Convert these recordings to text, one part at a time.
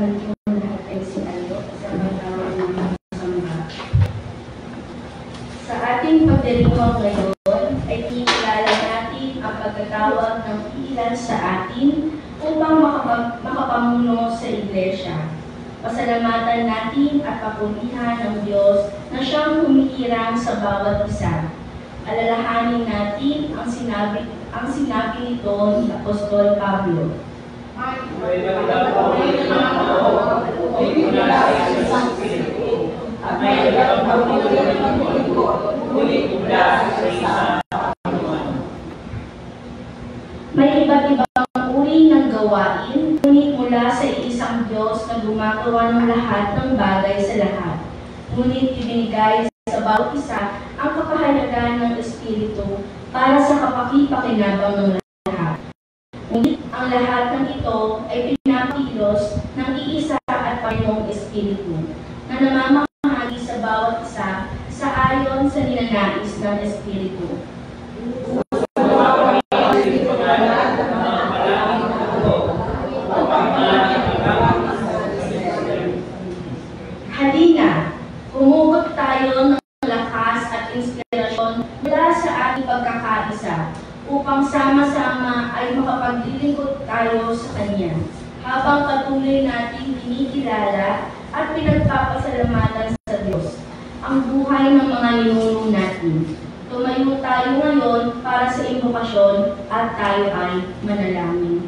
Maligayang lahat ay sinalo sa pagtawag ng mga samba. Sa ating pagdiriwang ngayon ay kinikilala natin ang pagkatawag ng ilan sa atin upang makapamuno sa Iglesia. Pasalamatan natin at papurihan ng Diyos na siyang humihirang sa bawat isa. Alalahanin natin ang sinabi nito ni Apostol Pablo. May iba't ibang uri ng gawain, ngunit mula sa isang Diyos na gumagawa ng lahat ng bagay sa lahat. Ngunit ibinigay sa bawat isa ang kapahalagan ng Espiritu para sa kapakipakinabang ng lahat. Ngunit ang lahat ng ito ay pinakilos ng iisa at Panginoong Espiritu na namamahagi sa bawat isa sa ayon sa ninanais ng Espiritu. Halina, humugot tayo ng lakas at inspirasyon mula sa ating pagkakaisa upang sama-sama ay makapaglilingkod tayo sa Kanya habang patuloy nating kinikilala at pinagpapasalamatan sa Diyos ang buhay ng mga ninuno natin. Tumayo tayo ngayon para sa imbokasyon at tayo ay manalangin.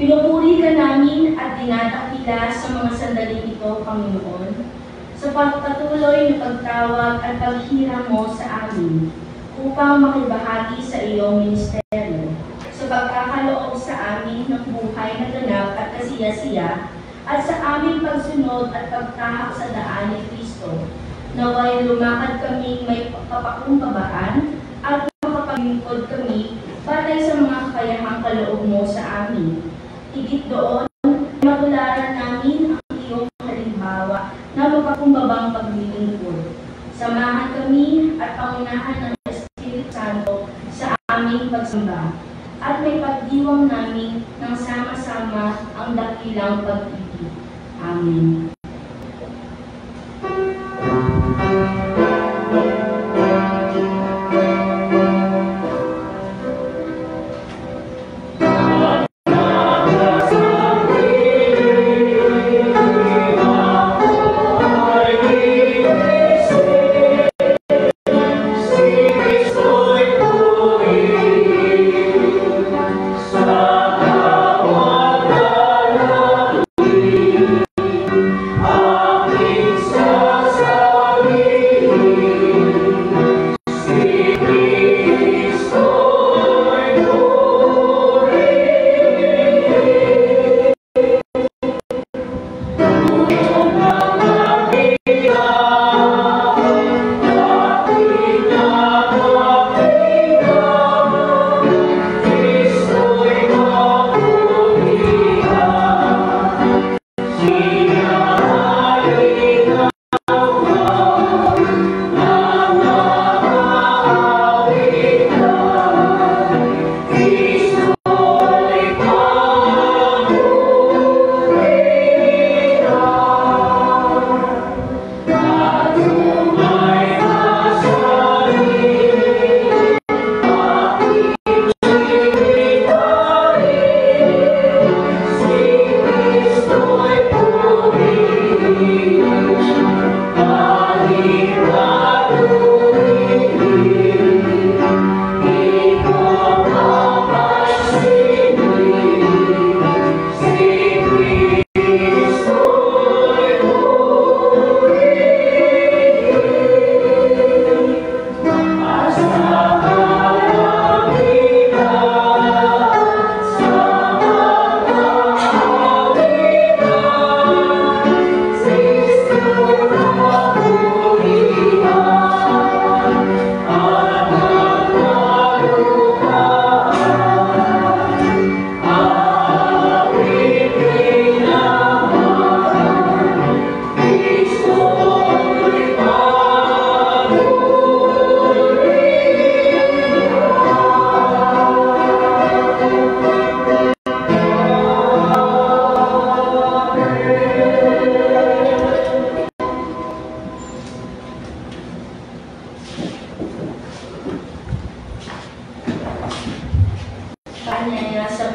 Pinupuri ka namin at dinadakila sa mga sandaling ito, Panginoon, sa pagpatuloy na pagtawag at paghirang mo sa amin upang makibahagi sa iyong ministeryo, sa pagkakaloob sa amin ng buhay na ganap at kasiya-siya, at sa aming pagsunod at pagtahak sa daan ni Kristo. Naway lumakad kami may kapakumbabaan at makapaglingkod kami batay sa mga kakayahang kaloob mo sa amin. Higit doon, matularan namin ang iyong halimbawa na makakumbabang paglilingkod. Samahan kami at pangunahan ng Espiritu Santo sa aming pagsamba at may pagdiwang namin ng sama-sama ang dakilang pag-ibig. Amen.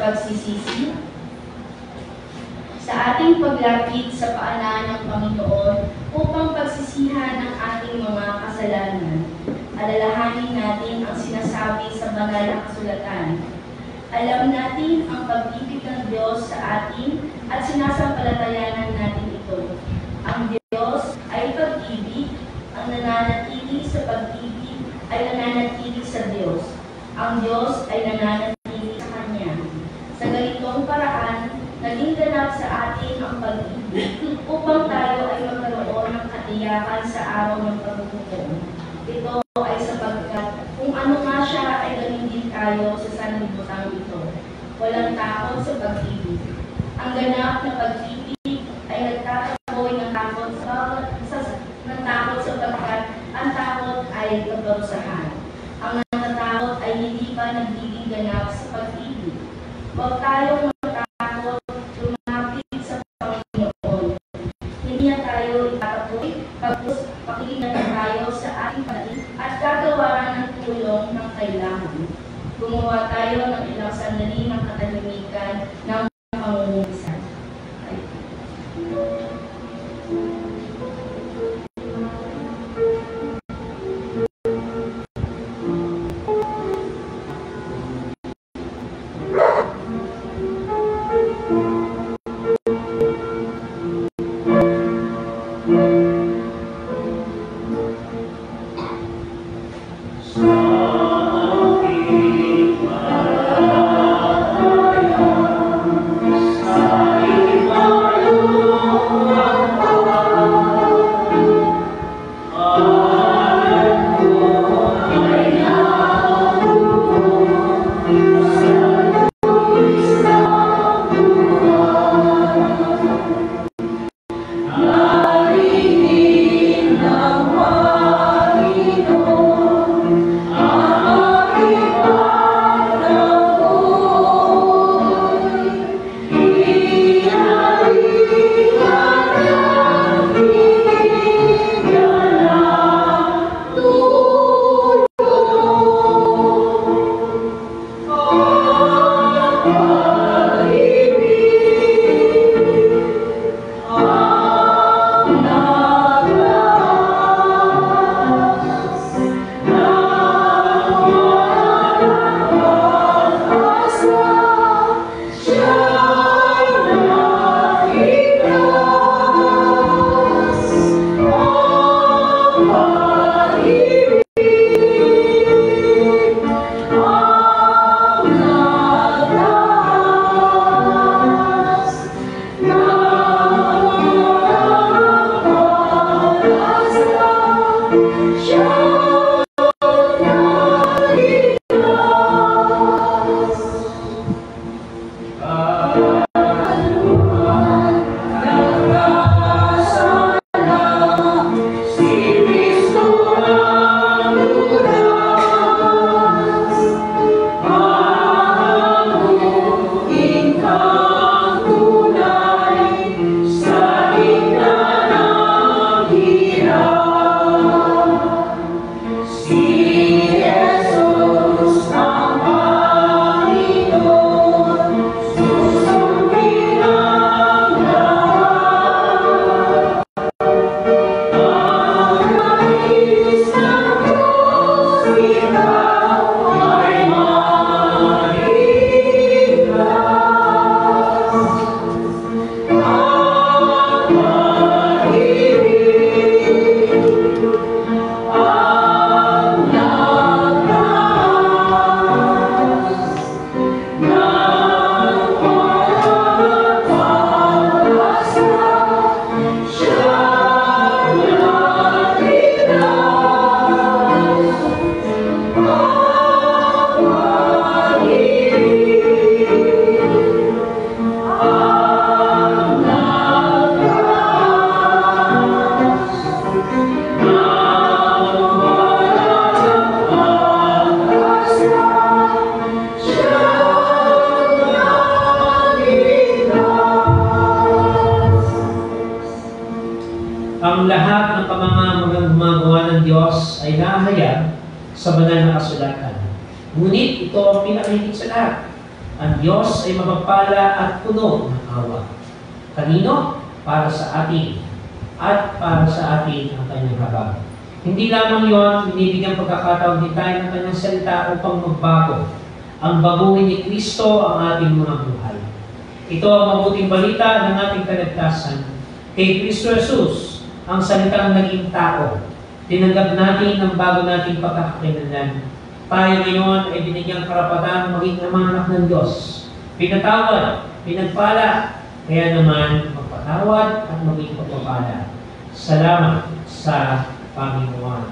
pagsisisi. Sa ating paglapit sa paanan ng Panginoon upang pagsisihan ang ating mga kasalanan, alalahanin natin ang sinasabi sa banal na kasulatan. Alam natin ang pag-ibig ng Diyos sa atin at sinasampalatayanan natin ito. Ang Diyos ay pag-ibig, ang nananatili sa pag-ibig ay nananatili sa Diyos. Ang Diyos ay nananatili sa Kanya. Sa ganitong paraan, naging ganap sa atin ang pag-ibig upang tayo ay magkaroon ng katiyakan sa araw ng paghuhukom. Ito ay sapagkat kung ano nga siya ay ganun din tayo sa sanlibutan ito. Walang takot sa pag-ibig. Ang ganap na pag-ibig ay nagtataboy ng takot sapagkat ang takot ay kaparusahan. Ang natatakot ay hindi pa nagiging ganap sa pag-ibig. Huwag tayong matakot lumapit sa Panginoon. Hindi na tayo itataboy, pagpus pakinig na tayo sa ating panalig at gagawa ng tulong ng kailangan. Gumawa tayo ng ilang sandali ng katahimikan ng pangungunisan. Ang lahat ng gumagawa ng Diyos ay nahayag sa banal na kasulatan. Ngunit ito ang pinakahigit sa lahat. Ang Diyos ay mapagpala at puno ng awa. Kanino? Para sa atin. At para sa atin ang kanyang habag. Hindi lamang yon, binibigyan pagkakataon din tayo ng kanyang salita upang magbago. Ang baguhin ni Kristo ang ating mga buhay. Ito ang mabuting balita ng ating kaligtasan. Kay Kristo Jesus, ang salitang naging tao. Tinanggap natin ang bago nating pagkakakilanlan. Tayo ngayon ay binigyang karapatan maging ang mga anak ng Diyos. Pinatawad, pinagpala, kaya naman magpatawad at maging pagpapala. Salamat sa Panginoon.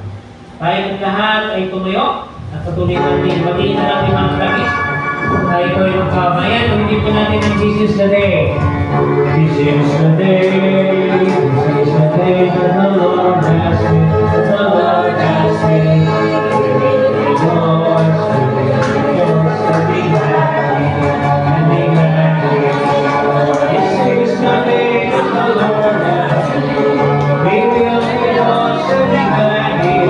Tayong lahat ay tumayo at patuloy natin batiin na natin mga kalagit. Tayo ay magkamayan. Hindi po natin ang This is the day. This is the day. This is the day that the Lord has made. The Lord has made. Rejoice, rejoice, and be happy, and be happy. This is the day that the Lord has made. We will rejoice and be happy.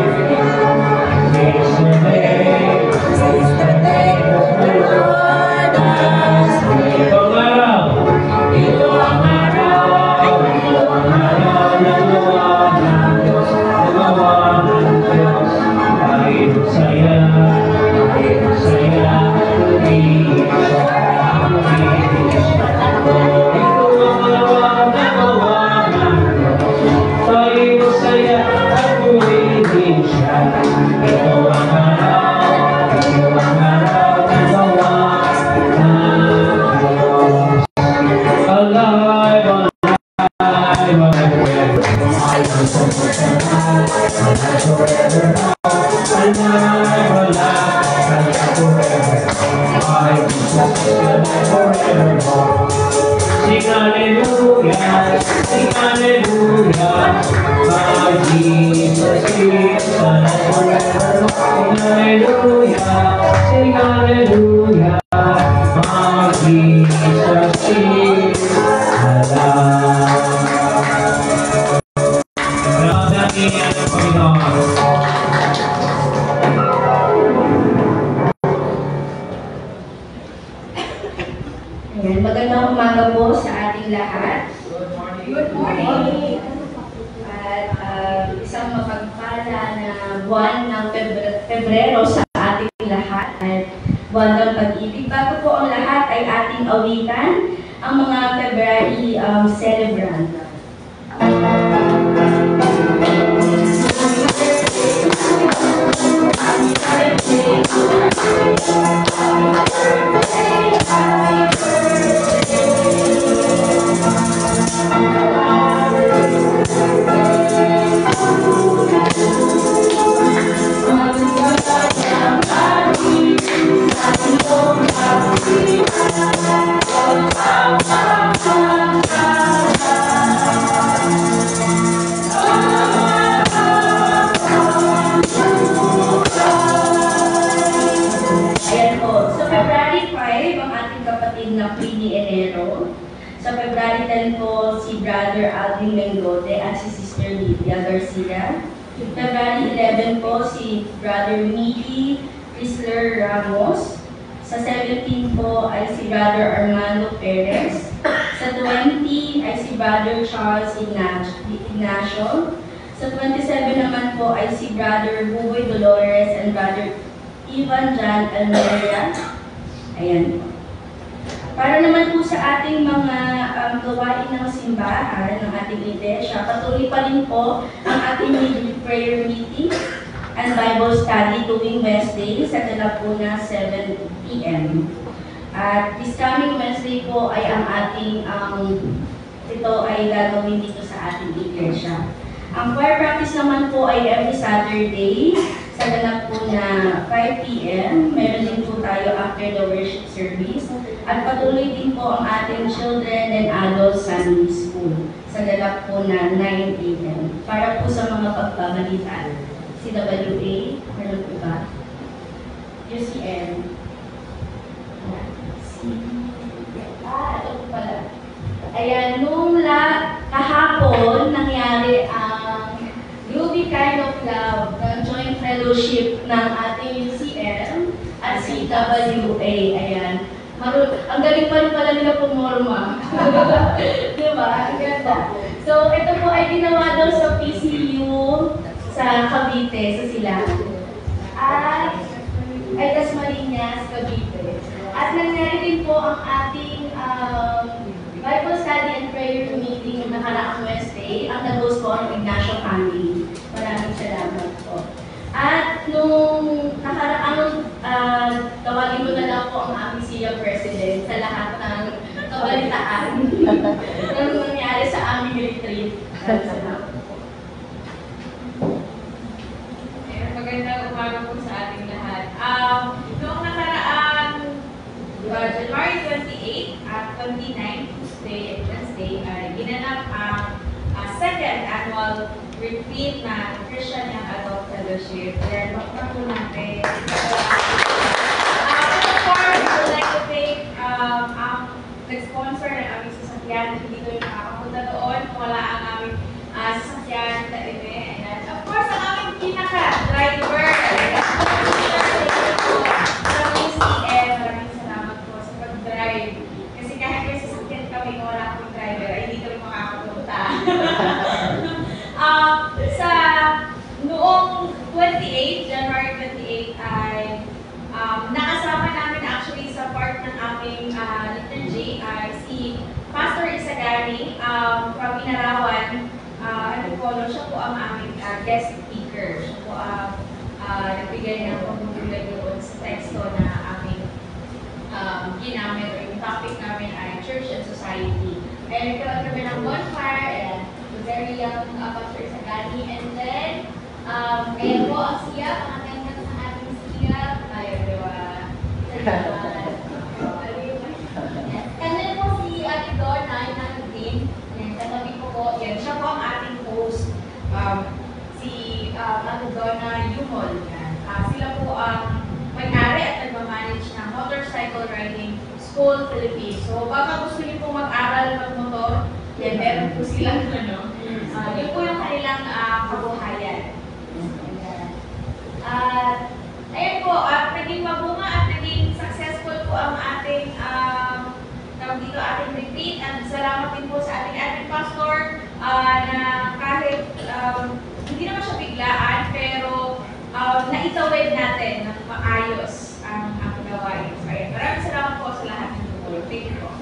This is the day. This is the day that the Lord has made. Ito ang araw. Ito ang araw. Ito ang araw na gawa ng Diyos. Gawa ng Diyos. Kahit saya, kahit saya, tumiis ang tumiis. Ito ang araw na gawa ng Diyos. Kahit saya at tumiis siya. Ito ang araw. Ito ang araw na gawa ng Diyos. Alive, alive, alive. Sing hallelujah, sing hallelujah, my Jesus is forever. Sing hallelujah, sing hallelujah, my Jesus is alive. Salamat natin ang Panginoon. Ayan, magandang umaga po sa ating lahat. Good morning. At isang mapagpala na buwan ng Pebrero sa ating lahat at buwan ng pag-ibig. Bago po ang lahat ay ating awitan ang mga February celebrant. Ayan po. Sa February 5, ang ating kapatid na Queenie Enero. Sa February 10 po, si Brother Alvin Mengote at si Sister Lydia Garcia. February 11 po, si Brother Mickey Chrysler Ramos. Sa 17 po ay si Brother Armando Perez. Sa 20 ay si Brother Charles Ignacio. Sa 27 naman po ay si Brother Buboy Dolores and Brother Ivan Jan Almeria. Ayan po. Para naman po sa ating mga gawain ng simbahan ng ating iglesia, patuloy pa rin po ang ating midweek prayer meeting and Bible study tuwing Wednesday sa Galapuna 7 p.m. At this coming Wednesday po ay ang ating ito ay gagawin dito sa ating iglesia. Ang choir practice naman po ay every Saturday sa Galapuna 5 p.m. Meron din po tayo after the worship service. At patuloy din po ang ating children and adult Sunday school sa Galapuna 9 a.m. Para po sa mga pagbabalita. CWA, meron po ba? UCM. Ito po pala. Ayan, nung kahapon nangyari ang You'll Be Kind of Love, ng joint fellowship ng ating UCM at CWA. Ayan. ang galing pa rin pala nila pumorma. Diba? Ang ganda. So, ito po ay ginawa daw sa PCU sa Cavite, sa Silang. At ay Dasmariñas, Cavite. At nangyari din po ang ating Bible Study and Prayer Meeting ng nakaraang Wednesday. Ang nag-host po ang Ignacio Family. Maraming salamat po. At nung nakaraang tawagin mo na lang po ang aming SIA President sa lahat ng kabalitaan ng nangyari sa aming retreat. Salamat po. Magandang umaga po sa ating lahat. Noong nakaraang January 28 at 29, Tuesday and Wednesday, ginanap ang second annual retreat na Christian Young Adult Fellowship. Then, bakit po natin. Of course, I would like to thank ang nag-sponsor ng aming sasakyan. Hindi ko yung makakapunta doon kung wala ang aming sasakyan na ime. And of course, ang aming pinaka-driver. Maraming salamat po sa pag-drive. Kasi kahit may sasakyan kami, kung wala akong driver, ay hindi kami makakapunta. Sa noong 28, January 28, ay nakasama namin actually sa part ng aming liturgy ay si Pastor Isagani from Inarawan. Siya po ang aming guest speaker. Siya po nagbigay ng pagmumulay doon sa teksto na aming ginamit o yung topic namin ay Church and Society. And nagkaroon kami ng bonfire and very young Pastor Isagani. And then, kaya po ang siya, ang attendance ng ating siya, tayo, diba? And then po si Ate Donna, yung natin din, katabi ko po, yan, siya po ang ating host, si Ate Donna Yumol. Sila po ang may-ari at nagmamanage ng Motorcycle Riding School Philippines. So, baka gusto niyo po mag-aral mag-motor, yan, meron po silang yun po yung kanilang kabuhayan. Ayun po, naging mabunga at naging successful po ang ating ating retreat. At salamat din po sa ating pastor na kahit hindi naman siya biglaan, pero naitawid natin ng maayos ang gawain. So, ayun, maraming salamat po sa lahat ng tumulong. Thank you po.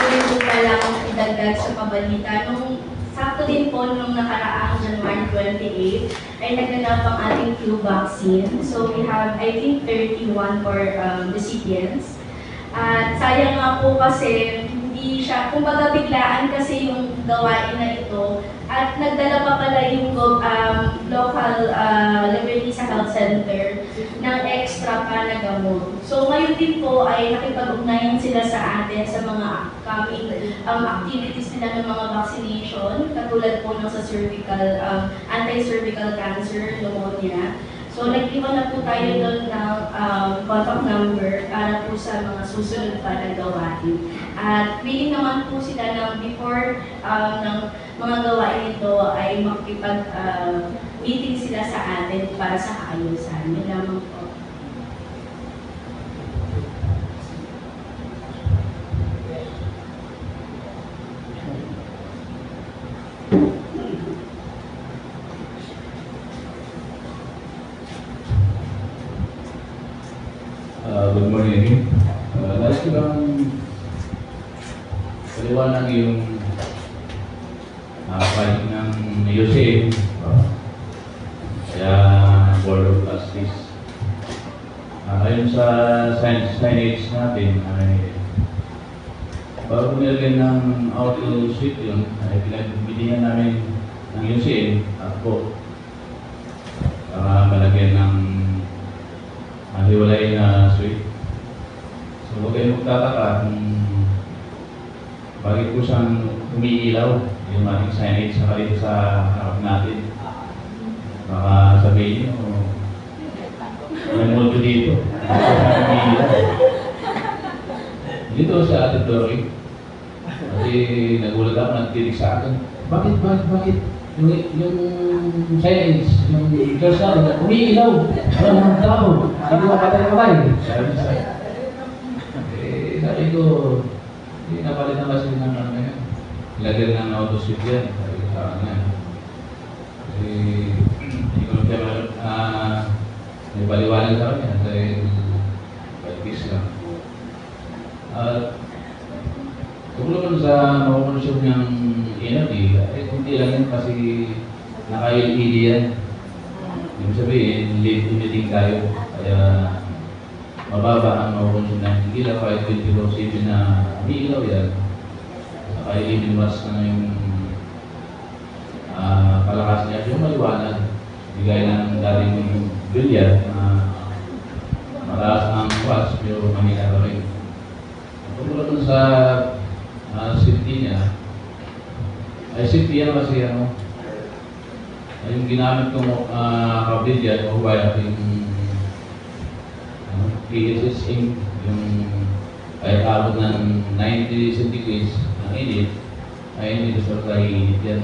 Rin po pala akong idagdag sa pabalita. Nung sakto din po nung nakaraang January 28 ay naganap ang ating flu vaccine. So we have, I think, 31 for recipients. At sayang nga po kasi hindi siya, kumbaga biglaan kasi yung gawain na ito. At nagdala pa pala yung local Liberty sa Health Center ng extra pa na gamot. So ngayon din po ay nakipag-ugnayan sila sa atin sa mga coming activities nila ng mga vaccination, katulad po ng sa cervical, anti-cervical cancer, pneumonia. So nag-iwan na po tayo doon ng contact number para po sa mga susunod pa na gawain. At willing naman po sila na before ng mga gawain ito ay makipag-meeting sila sa atin para sa kaayusan. Yun lamang po. Good morning. Nais ko lang paliwanag yung finding ng USAID, kaya Board of Trustees. Ayon sa signage natin, ay bago nilagyan ng auto suite yun, ay pinagbibigyan namin ng USAID at po para malagyan ng hiwalay na suite. So huwag kayong magtataka kung bakit po siyang umiilaw yung ating signage sa dito sa harap natin. Baka sabihin nyo, may multo dito. Dito sa Ate Dory, kasi nagulat ako, nagtinig sa akin, bakit? yung science, yung Diyos natin, umiilaw, walang mga tao, hindi mo patay-patay. Sabi ko, hindi napalitan kasi ng ano yun. Ilagay ng auto-sweep yan, sabi ko sa kanya. Kasi, hindi ko may baliwanag sa kanya dahil palipis lang. At tungkol sa makukonsume ng energy, hindi lang yan kasi naka-LED yan. Ibig sabihin, LED emitting tayo. Kaya mababa ang makukonsume ng ilaw kahit 24/7 na ilaw yan. Saka i-dimas na yung palakas niya. Yung maliwanag, bigay ng dating bilyar na mataas ang watts, pero mahina pa rin. Tungkol sa safety niya, ay safety yan kasi yung ginamit kong kabilya o kaya yung PSS ink, yung kahit abot ng 90 centigrades ng init, ay hindi gusto tayo init yan.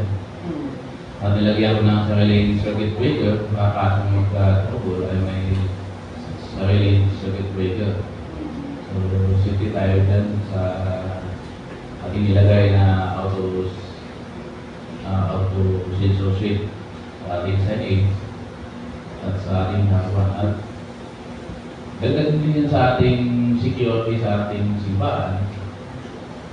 At nilagyan ko ng sariling circuit breaker, makakasang magka-trouble ay may sariling circuit breaker. So, safety tayo dyan sa ating nilagay na auto sensor switch sa ating signage at sa ating harapan. At dagdag din yan sa ating security sa ating simbahan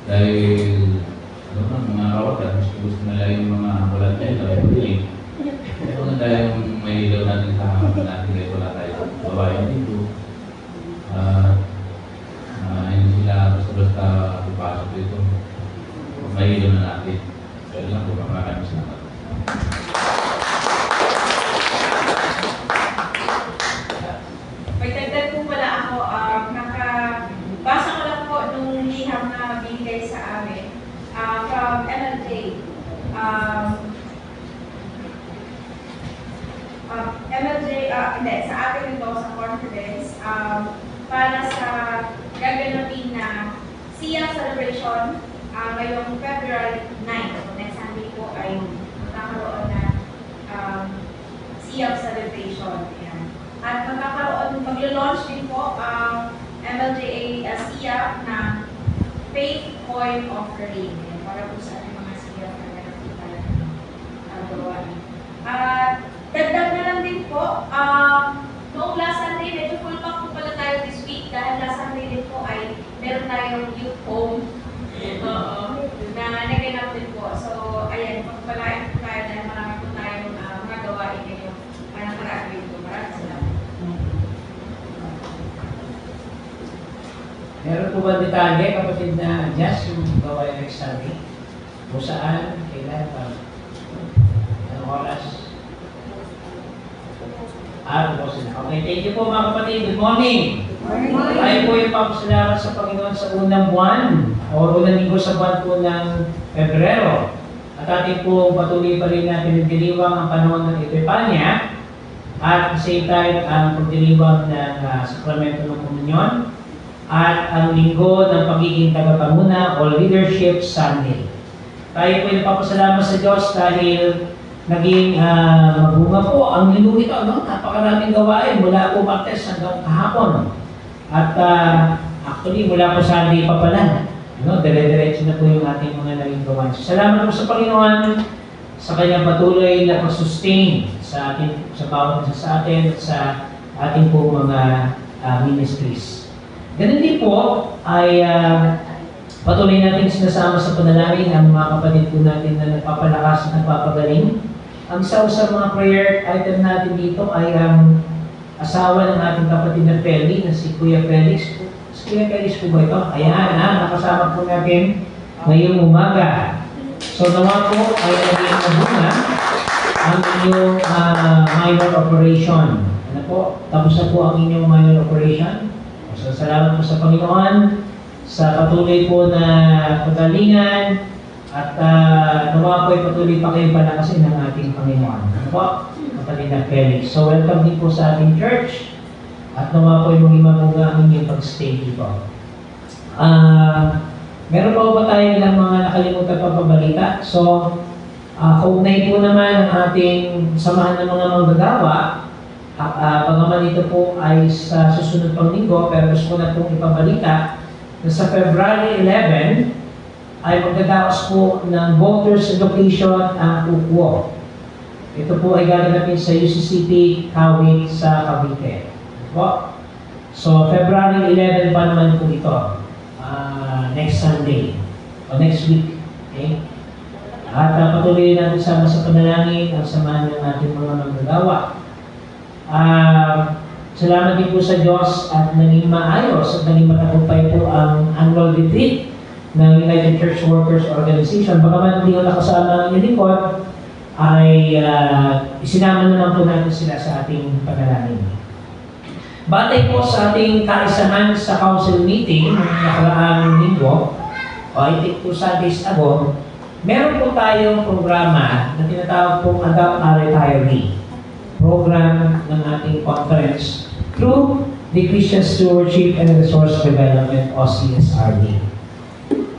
dahil mga kawakan, gusto nila yung mga volunteer na may pagdiling. Ito na tayo may ilaw natin sa harapan natin dahil wala tayo babae dito. Hindi sila basta-basta pupasok dito. May ilaw na natin. Kaya lang po, maraming salamat. Pagdagdag po pala ako, nakabasa ko lang po nung liham na binigay sa amin from MLJ. Hindi, sa atin ito sa confidence para sa gaganapin na SIA celebration ngayong February 9. So next Sunday po ay magkakaroon na SIA celebration. Ayan. At maglo-launch din po ang MLJA SIA na Faith Coin Offering. Ayan, para po sa ating mga SIA na gaganapin gawain. At dagdag na lang din po, noong last Sunday, medyo full pack po pala tayo this week dahil last Sunday din po ay meron tayong youth home na naganap din po. So, ayan, pagpalain po tayo dahil marami po tayong mga gawain ngayon para nakaraan po. Maraming salamat. Meron po ba detalye, kapatid na Jazz, yung gawain next Sunday? Kung saan, kailan, anong oras? Po sila. Okay, thank you po mga kapatid. Good morning. Tayo po yung papasalamat sa Panginoon sa unang buwan o unang linggo sa buwan po ng Pebrero. At ating po patuloy pa rin natin ang diliwang ang panahon ng Epifania at same time ang pagdiliwang ng sakramento ng komunyon at ang linggo ng pagiging tagapanguna o Leadership Sunday. Tayo po yung papasalamat sa Diyos dahil naging magbunga po ang linggo ito. Napakaraming gawain mula po Martes hanggang kahapon. At actually, mula po Sunday pa pala. Dire-diretso na po yung ating mga naging gawain. So, salamat po sa Panginoon sa kanyang patuloy na pag-sustain sa bawat isa sa atin at sa ating po mga ministries. Ganun din po ay patuloy natin sinasama sa panalangin ang mga kapatid po natin na nagpapalakas at nagpapagaling. Ang isa sa mga prayer item natin dito ay ang asawa ng ating kapatid na Feli, na si Kuya Felix. Si Kuya Felix po ba ito? Ayan, nakasama po natin ngayong umaga. So nawa po ay naging nabunga ang inyong minor operation. Ano po? Tapos na po ang inyong minor operation. So salamat po sa Panginoon sa patuloy po na pagalingan at nawa po ay patuloy pa kayong palakasin ng ating Panginoon. Ano po? Kapatid na Felix. So welcome din po sa ating church at nawa po ay maging mabuga ang inyong pag-stay dito. Meron pa ba tayo ilang mga nakalimutan pa pabalita? So, Kaugnay po naman ang ating samahan ng mga manggagawa. Bagaman ito po ay sa susunod pang linggo, pero gusto ko na pong ipabalita na sa February 11 ay magdadaos po ng voters education ang UKWO. Ito po ay gaganapin sa UCCP Kawit sa Cavite. So, February 11 pa naman po ito. Next Sunday o next week. Okay? At patuloy natin sama sa panalangin ang samahan ng ating mga manggagawa. Salamat din po sa Diyos at naging maayos at naging matagumpay po ang annual retreat ng United Church Workers Organization. Bagaman hindi ko nakasama ang lingkod, ay isinama naman po natin sila sa ating panalangin. Batay po sa ating kaisahan sa council meeting ng nakaraang linggo, o I think 2 Sundays ago, meron po tayong programa na tinatawag pong Adopt a Retiree program ng ating conference through the Christian Stewardship and Resource Development o CSRD.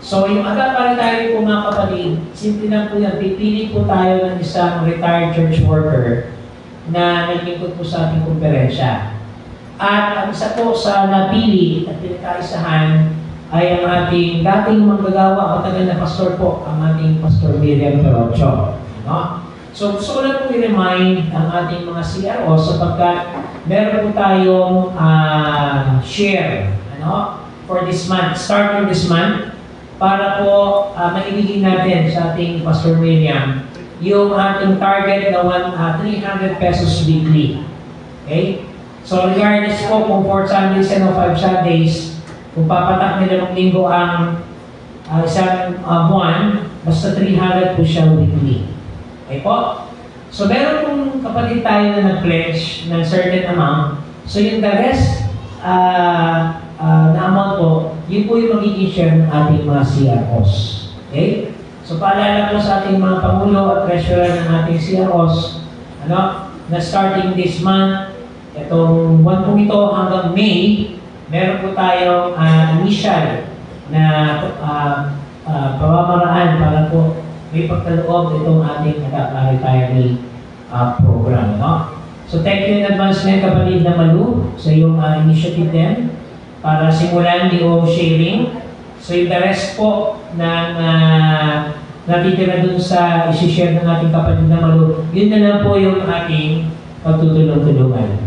So yung Adopt a Retiree po mga kapatid, simple lang po yan, pipili po tayo ng isang retired church worker na naglingkod po sa ating kumperensya. At ang isa po sa napili at pinakaisahan ay ang ating dating manggagawa, matagal na pastor po, ang ating Pastor Miriam Perocho. No? So gusto ko lang po i-remind ang ating mga CRO sapagkat meron po tayong share for this month, starting this month, para po maibigin natin sa ating Pastor Miriam yung ating target na 300 pesos weekly. Okay? So regardless po kung 4 Sundays and 5 Sundays, kung papatak nila ng linggo ang isang buwan, basta 300 po siya weekly. Okay po? So meron pong kapatid tayo na nag-pledge ng certain amount. So yung the rest na amount po, yun po yung magiging share ng ating mga CROs. Okay? So paalala po sa ating mga Pangulo at Treasurer ng ating CROs, na starting this month, itong buwan po ito hanggang May, meron po tayong initial na pamamaraan para po may pagkaloob itong ating retiree program. So thank you in advance na kapatid na Malu sa iyong initiative din para simulan yung sharing. So yung the rest po ng natitira dun sa isi-share ng ating kapatid na Malu, yun na lang po yung ating pagtutulong-tulungan.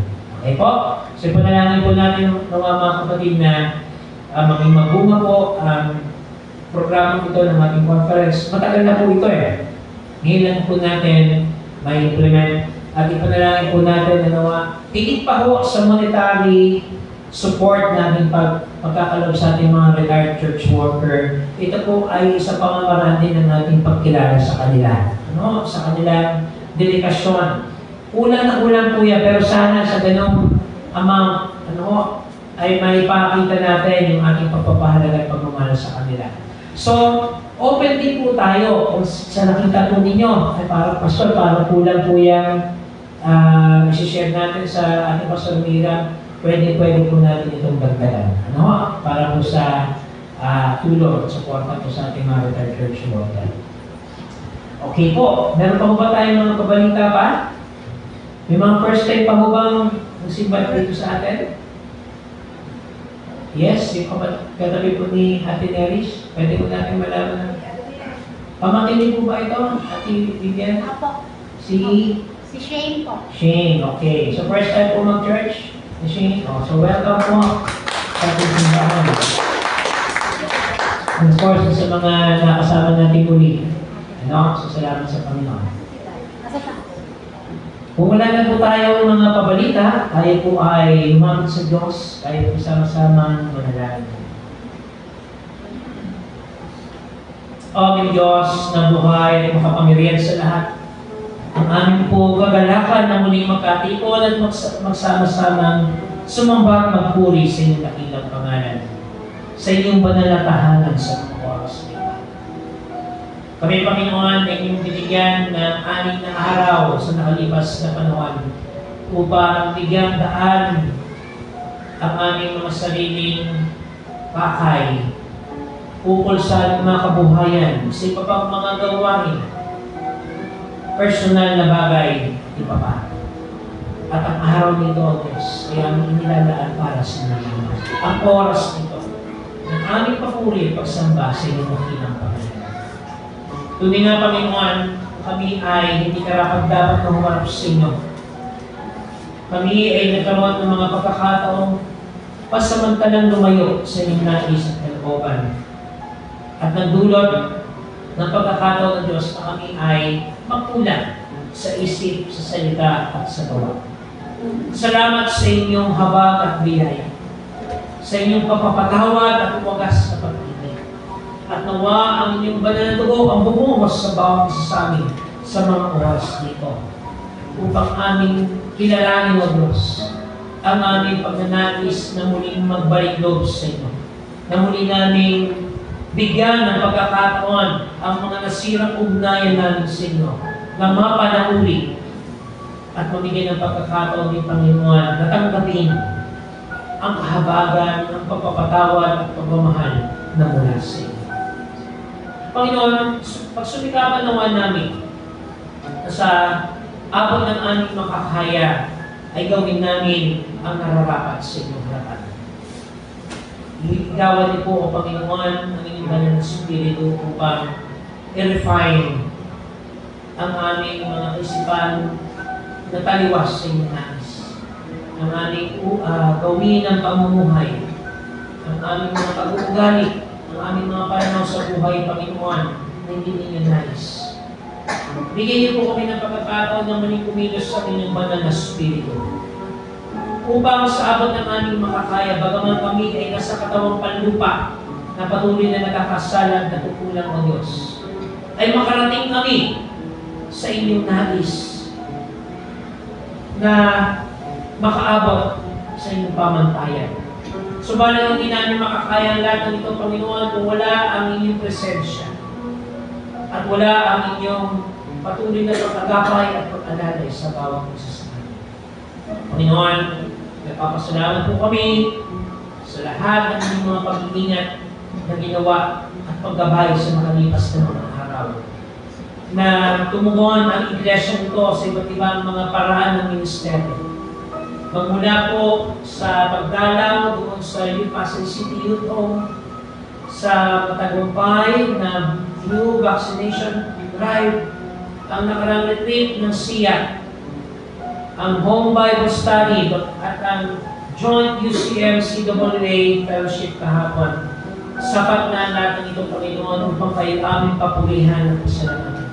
Okay po? So panalangin po natin ng mga kapatid na maging magbunga po ang programa ito ng ating conference. Matagal na po ito eh. Ngayon lang po natin may implement at ipanalangin po natin na tigit pa po sa monetary support natin pagkakaloob sa ating mga retired church worker. Ito po ay isa pamamaraan din ng ating pagkilala sa kanila. Sa kanilang dedikasyon. Ulang na ulang po yan, pero sana sa ganong amount, ay maipakita natin yung ating pagpapahalaga at pagmamahal sa kanila. So, open din po tayo kung sa nakita po ninyo, ay parang pastor, parang kulang po yung isi-share natin sa ating Pastor Miriam, pwede po natin itong dagdagan. Para po sa tulong at suporta po sa ating mga retired church worker. Okay po, meron pa po ba tayong mga kabalita pa? May mga first time pa mo bang nagsimbat dito sa atin? Yes, yung katabi po ni Ate Neris. Pwede po natin malaman. Pamakinig po ba ito, Ate Vivian? Apo. Si Shane po. Shane, okay. So first time po mag-church? Si Shane? So welcome po sa ating simbahan. And of course, sa mga nakasama natin muli. So salamat sa Panginoon. Kung wala na po tayo ng mga pabalita, tayo po ay lumamit sa Diyos, tayo po sama-sama manalangin. O aming Diyos na buhay at makapangyarihan sa lahat, ang aming po kagalakan na muling magkatipon at magsama-samang sumamba at magpuri sa inyong dakilang pangalan, sa inyong banal na tahanan sa mga oras nito. Kami, Panginoon, ay inyong binigyan ng 6 na araw sa nakalipas na panahon upang bigyan daan ang aming mga sariling pakay ukol sa mga kabuhayan sa iba pang mga gawain personal na bagay, iba pa. At ang araw nito, O Diyos, ay aming inilalaan para sa naman. Ang oras nito, ng aming papuri pagsamba sa inyong makinang Panginoon. Tunay nga, Panginoon, kami ay hindi karapat-dapat na humarap sa inyo. Kami ay nagkaroon ng mga pagkakataong pasamantalang lumayo sa inyong nais at kalooban. At nagdulot ng pagkakataon ng Diyos na kami ay magkulang sa isip, sa salita at sa gawa. Salamat sa inyong habag at biyaya, sa inyong pagpapatawad at wagas na pag-ibig. At nawa ang inyong banal na dugo ang bumuhos sa bawat isa sa amin sa mga oras dito, upang aming kilalanin, O Diyos, ang aming pagnanais na muling magbalik loob sa inyo, na muli naming bigyan ng pagkakataon ang mga nasirang ugnayan namin sa inyo, na mapanahuli at mabigyan ng pagkakataon ng Panginoon na tanggapin ang kahabagan ng pagpapatawad at pagmamahal na mula sa inyo. Panginoon, pagsumikapan naman namin na sa abot ng aming makakaya ay gawin namin ang nararapat sa inyong harapan. Iligawan niyo po, O Panginoon, ang inyong banal na Espiritu upang i-refine ang aming mga isipan na taliwas sa inyong nais. Ang aming gawin ng pamumuhay, ang aming mga pag-uugali, ang aming mga pananaw sa buhay, Panginoon, na hindi ninyo nais. Bigyan niyo po kami ng pagkakataon na muling kumilos sa inyong banal na Espiritu. Upang sa abot ng aming makakaya, bagaman kami ay nasa katawang panlupa na patuloy na nagkakasala at natutulang, O Diyos, ay makarating kami sa inyong nais na makaabot sa inyong pamantayan. Subalit hindi namin makakaya ang lahat ng ito, Panginoon, kung wala ang inyong presensya at wala ang inyong patuloy na pag-agapay at pag-alalay sa bawat isa sa amin. Panginoon, nagpapasalamat po kami sa lahat ng inyong mga pag-iingat na ginawa at paggabay sa makalipas na mga araw, na tumugon ang iglesia nito sa iba't ibang mga paraan ng ministeryo. Magmula po sa pagdalaw doon sa Pasay City Youth Home, sa Matagumpay na New Vaccination Drive, ang nakarang retreat ng SIA, ang Home Bible Study at ang Joint UCM-CAA Fellowship kahapon. Sapat na natin ito, Panginoon, upang kayo aming papulihan ng pasalamatan.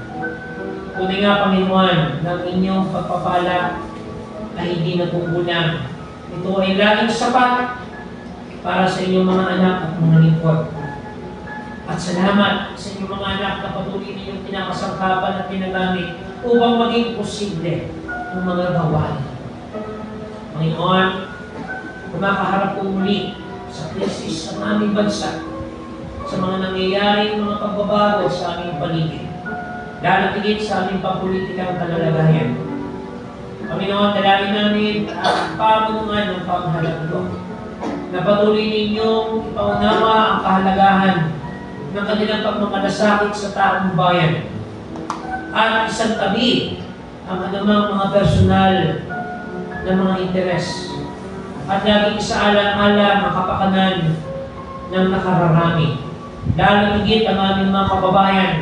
Tunay nga, Panginoon, ng inyong pagpapala ay hindi natugunan. Ito ay laging sapat para sa inyong mga anak at mga lingkod. At salamat sa inyong mga anak na patuloy ninyong pinakasangkapan at pinagamit upang maging posible ang mga gawain. Panginoon, kumakaharap po muli sa krisis ng aming bansa, sa mga nangyayaring mga pagbabago sa aming paligid, lalo tigit sa aming pampulitikang kalalagayan. Panginoon, dalangin namin ang pamunungan ng pamahalaan ito, na patuloy ninyong ipaunawa ang kahalagahan ng kanilang pagmamalasakit sa taong bayan at isang tabi ang anumang mga personal na mga interes at laging isaalang-ala ang kapakanan ng nakararami. Lalo higit ang aming mga kababayan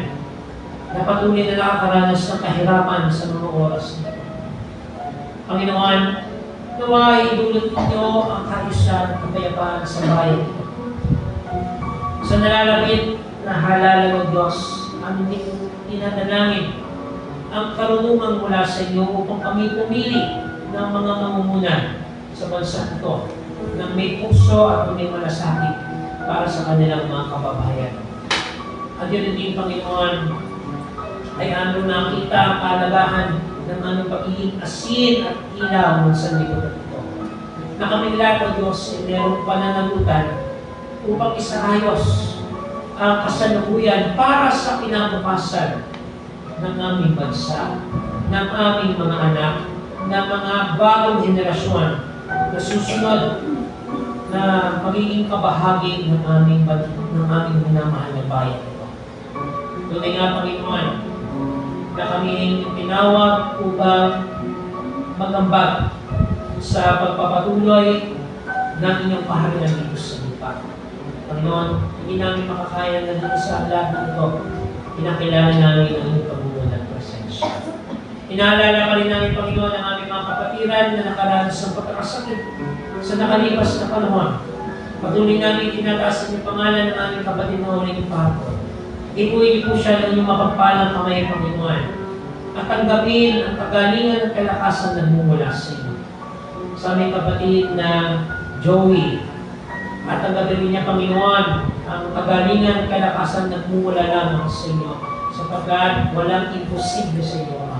na patuloy na nakakaranas ng kahirapan sa mga oras nito. Panginoon, naway idulot ninyo ang kaayusan at kapayapaan sa bayan ito. Sa nalalapit na halala ng Diyos, ang tinadalangin ang karunungan mula sa inyo upang kami pumili ng mga mamumuna sa bansa ito na may puso at may malasakit para sa kanilang mga kababayan. At yun din, Panginoon, ay ano nakita ang kalagahan ng aming pagiging asin at ilaw ng sanlibutan ito. Na kami lahat, O Diyos, ay mayroong pananagutan upang isaayos ang kasalukuyan para sa kinabukasan ng aming bansa, ng aming mga anak, ng mga bagong henerasyon na susunod na magiging kabahagi ng aming minamahal na bayan ito. Tunay nga, Panginoon, na kami tinawag upang magambag sa pagpapatuloy ng inyong paharian dito sa lupa. Panginoon, hindi namin makakaya na dito sa lahat ng ito. Kinakailangan namin ang inyong pagbubuan at presensya. Inaalala ka rin namin, Panginoon, ang aming mga kapatiran na nakaranas ng pagkakasakit sa nakalipas na panahon. Patuloy namin tinataas ang pangalan ng aming kapatid na huling pahapon. Ipuin po siya ng inyong mapagpalang kamay, Panginoon, at tanggapin ang kagalingan at kalakasan na mumula sa inyo. Sa aming kapatid na Joey, at tanggapin niya, Panginoon, ang kagalingan at kalakasan na mumula lamang sa inyo, sapagkat walang imposible sa inyo, Ama.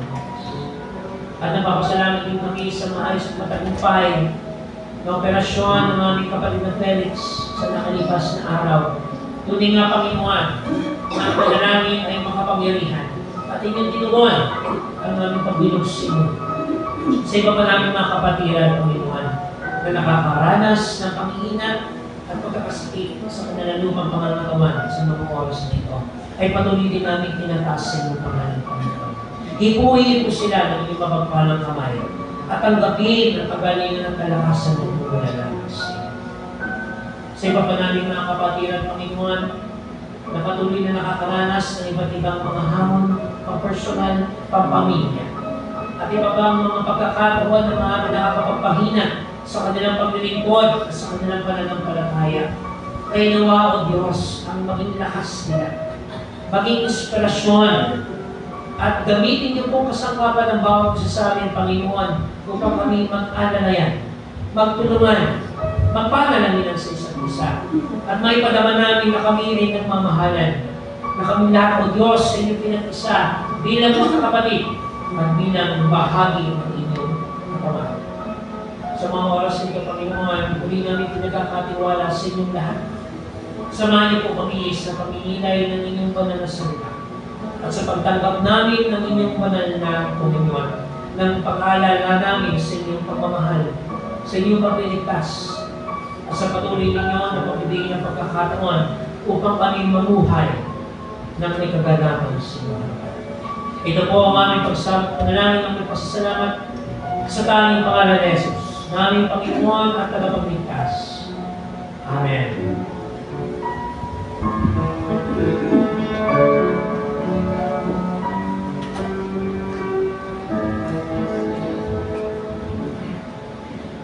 At napapasalamat din kami sa maayos at matagumpay na operasyon ng aming kapatid na Felix sa nakalipas na araw. Tunay nga, Panginoon, ang panalangin ay makapangyarihan at inyong tinugon ang aming pagbilog sa inyo. Sa iba pa namin mga kapatiran, Panginoon, na nakakaranas ng panghihinat at pagkakasakit sa kanilang lumang pangangatawan sa mga oras na ito, ay patuloy din namin tinataas sa inyong pangalan, Panginoon. Ipuhin po sila ng inyong mapagpalang kamay at tanggapin ang kagalingan ng kalakasan ng mula lamang sa inyo. Sa iba pa namin mga kapatiran, Panginoon, na patuloy na nakakaranas ng iba't ibang mga hamon, pampersonal, pampamilya, at iba pang mga pagkakataon na mga nakakapagpahina sa kanilang paglilingkod at sa kanilang pananampalataya. Kaya nawa, O Diyos, ang maging lakas nila, maging inspirasyon, at gamitin niyo po kasangkapan ng bawat isa sa amin, Panginoon, upang kami mag-alalayan, magtulungan, magpanalangin sa isa't isa. At may padama namin na kami rin ng mamahalan, na kami lahat, O Diyos, sa inyong pinag-isa, bilang mga kapatid, at bilang bahagi ng inyong katawan. Sa mga oras nito, Panginoon, muli namin pinagkakatiwala sa inyong lahat. Samahan niyo po kami sa pamihilay ng inyong banal na salita. At sa pagtanggap namin ng inyong banal na Panginoon, ng pag-aalala namin sa inyong pagmamahal, sa inyong pagliligtas, at sa patuloy ninyo na pagbibigay ng pagkakataon upang kami mamuhay ng may kaganapan sa inyo. Ito po ang aming panalangin ng pasasalamat sa tanging pangalan ni Jesus, na aming Panginoon at tagapagligtas. Amen.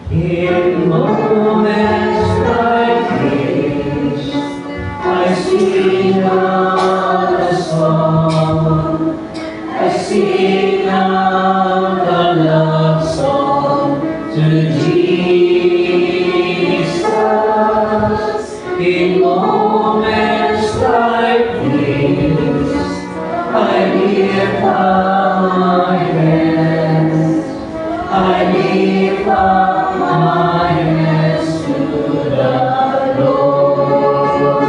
In moments like these, I sing out a song. I sing out a love song to Jesus. In moments like these, I lift up my hands. I lift up my hands to the Lord,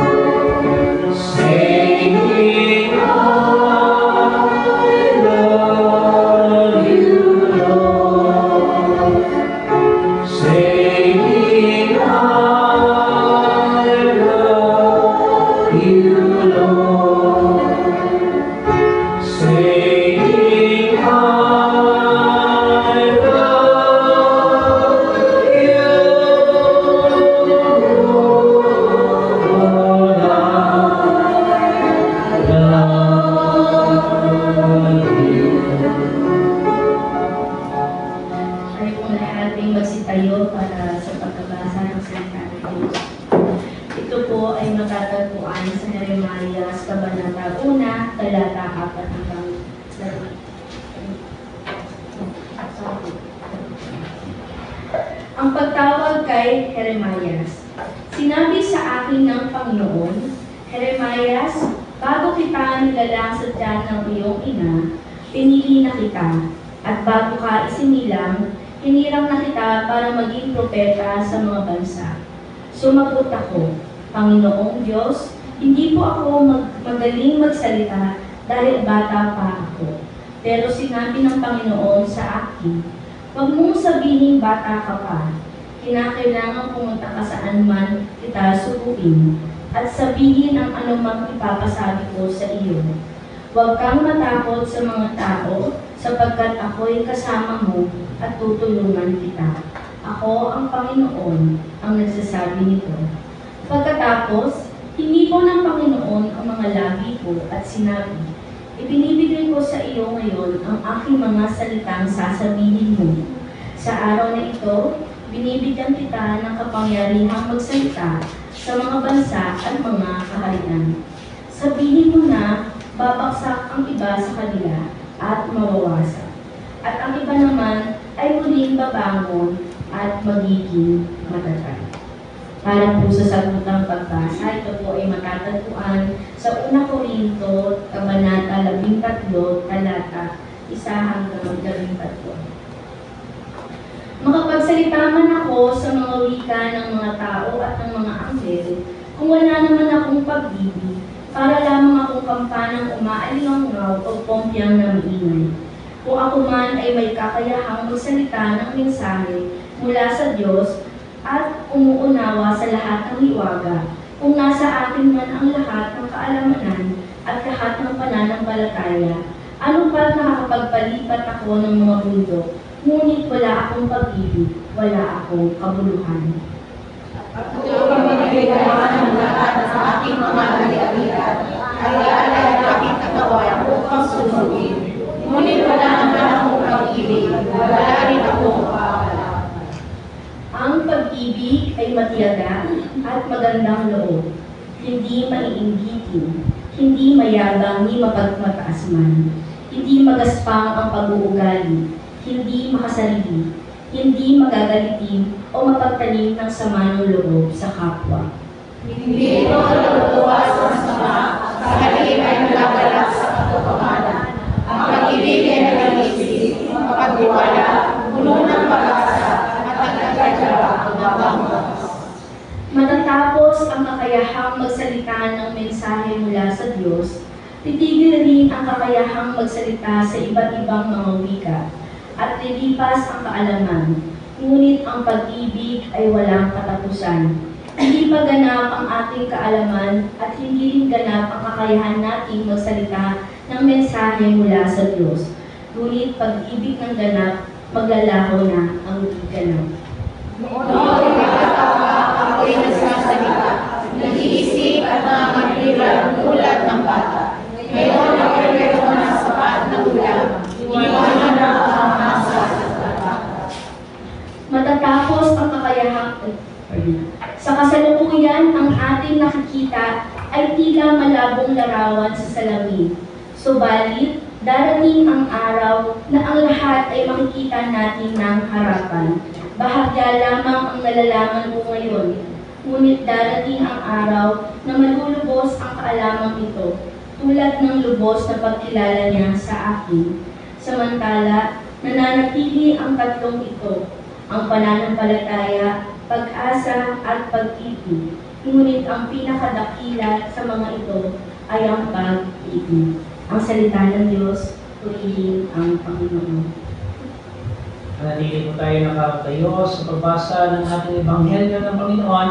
singing, I love you, Lord, singing, I love you, Lord, singing, I tayo para sa pagkabasa ng salita ng Diyos. Ito po ay matatagpuan sa Jeremiah sa Kabanata 1, talata 4 hanggang 10. Ang pagtawag kay Jeremiah. Sinabi sa akin ng Panginoon, Jeremiah, bago kita nilalang sa tiyan ng iyong ina, pinili na kita, at bago ka isinilang, hinirang na kita para maging propeta sa mga bansa. Sumagot ako, Panginoong Diyos, hindi po ako magaling magsalita dahil bata pa ako. Pero sinabi ng Panginoon sa akin, huwag mong sabihin bata ka pa. Kinakailangan pumunta ka saan man kita sukuin at sabihin ang anumang ipapasabi ko sa iyo. Huwag kang matakot sa mga tao, sapagkat ako'y kasama mo at tutulungan kita. Ako ang Panginoon ang nagsasabi nito. Pagkatapos, hiniko ng Panginoon ang mga labi ko at sinabi, ibinibigay ko sa iyo ngayon ang aking mga salitang sasabihin mo. Sa araw na ito, binibigyan kita ng kapangyarihang magsalita sa mga bansa at mga kaharian. Sabihin mo na, babaksak ang iba sa kanila at mawawasak. At ang iba naman ay muling babangon at magiging matatag. Para po sa sagutang pagbasa, ito po ay matatagpuan sa 1 Korinto, Kabanata 13, talata 1 hanggang 13. Makapagsalita man ako sa mga wika ng mga tao at ng mga anghel, kung wala naman akong pag-ibig, para lamang akong kampanang umaalingaw o pompyang na maingay. Kung ako man ay may kakayahang magsalita ng mensahe mula sa Diyos at umuunawa sa lahat ng hiwaga, kung nasa akin man ang lahat ng kaalamanan at lahat ng pananampalataya, ano pa nakakapagpalipat ako ng mga bundok, ngunit wala akong pag-ibig, wala akong kabuluhan. Upang mabigyan ng lahat ng aking mga alay-alian, ay alay ang aking katawan upang sunugin. Ngunit wala naman akong pag-ibig, wala rin akong kaalaman. Ang pag-ibig ay matiyaga at magandang loob, hindi maiinggitin, hindi mayabang ni mapagmataas man, hindi magaspang ang pag-uugali, hindi makasarili, hindi magagalitin o mapagtanim ng sama ng loob sa kapwa. Hindi ito natutuwa sa sama, sa halip ay nagagalak sa katotohanan. Ang pag-ibig ay nag-iisip, mapagtiwala, puno ng pag-asa, at nagkakadya ang wagas. Matatapos ang kakayahang magsalita ng mensahe mula sa Diyos, titigil rin ang kakayahang magsalita sa iba't ibang mga wika, at lilipas ang kaalaman, ngunit ang pag-ibig ay walang katapusan. Hindi pa ganap ang ating kaalaman at hindi rin ganap ang kakayahan nating magsalita ng mensahe mula sa Diyos. Ngunit pag-ibig ng ganap, maglalaho na ang hindi ganap. Noon ako'y nagsasalita, nag-iisip at nangangapilan tulad ng bata. Ngayon ako'y mayroon ng sapat na ulam. Iniwanan na ang nasa sa Matatapos ang kakayahang sa kasalukuyan, ang ating nakikita ay tila malabong larawan sa salamin. Subalit, darating ang araw na ang lahat ay makikita natin ng harapan. Bahagya lamang ang nalalaman mo ngayon. Ngunit darating ang araw na malulubos ang kaalamang ito, tulad ng lubos na pagkilala niya sa akin. Samantala, nananatili ang tatlong ito, ang pananampalataya, pag-asa at pag-ibig. Ngunit ang pinakadakila sa mga ito ay ang pag-ibig. Ang salita ng Diyos, purihin ang Panginoon. Nanatili po tayo nakatayo sa pagbasa ng ating Ebanghelyo ng Panginoon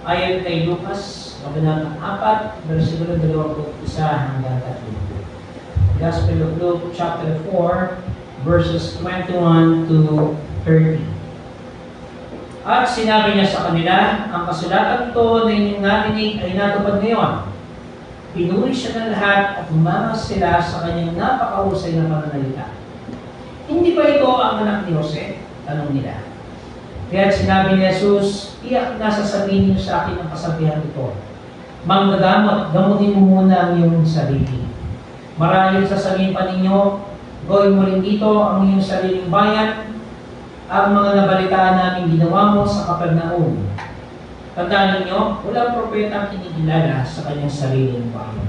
ayon kay Lucas, Kabanata 4, versikulo 21 hanggang 3. Gospel of Luke, chapter 4, verses 21 to 30. At sinabi niya sa kanila, ang kasulatan ito na inyong narinig ay natupad ngayon. Pinuri siya ng lahat at umangas sila sa kanyang napakahusay na pananalita. Hindi ba ito ang anak ni Jose? Tanong nila. Kaya sinabi ni Jesus, iyak na sasabihin niyo sa akin ang kasabihan ito. Manggagamot, gamutin mo muna ang iyong sarili. Marahil sasabihin pa ninyo, gawin mo rin dito ang iyong sariling bayan, ang mga nabalitaan namin ginawa mo sa Kapernaum. Tandaan ninyo, walang propeta ang kinikilala sa kanyang sariling bayan.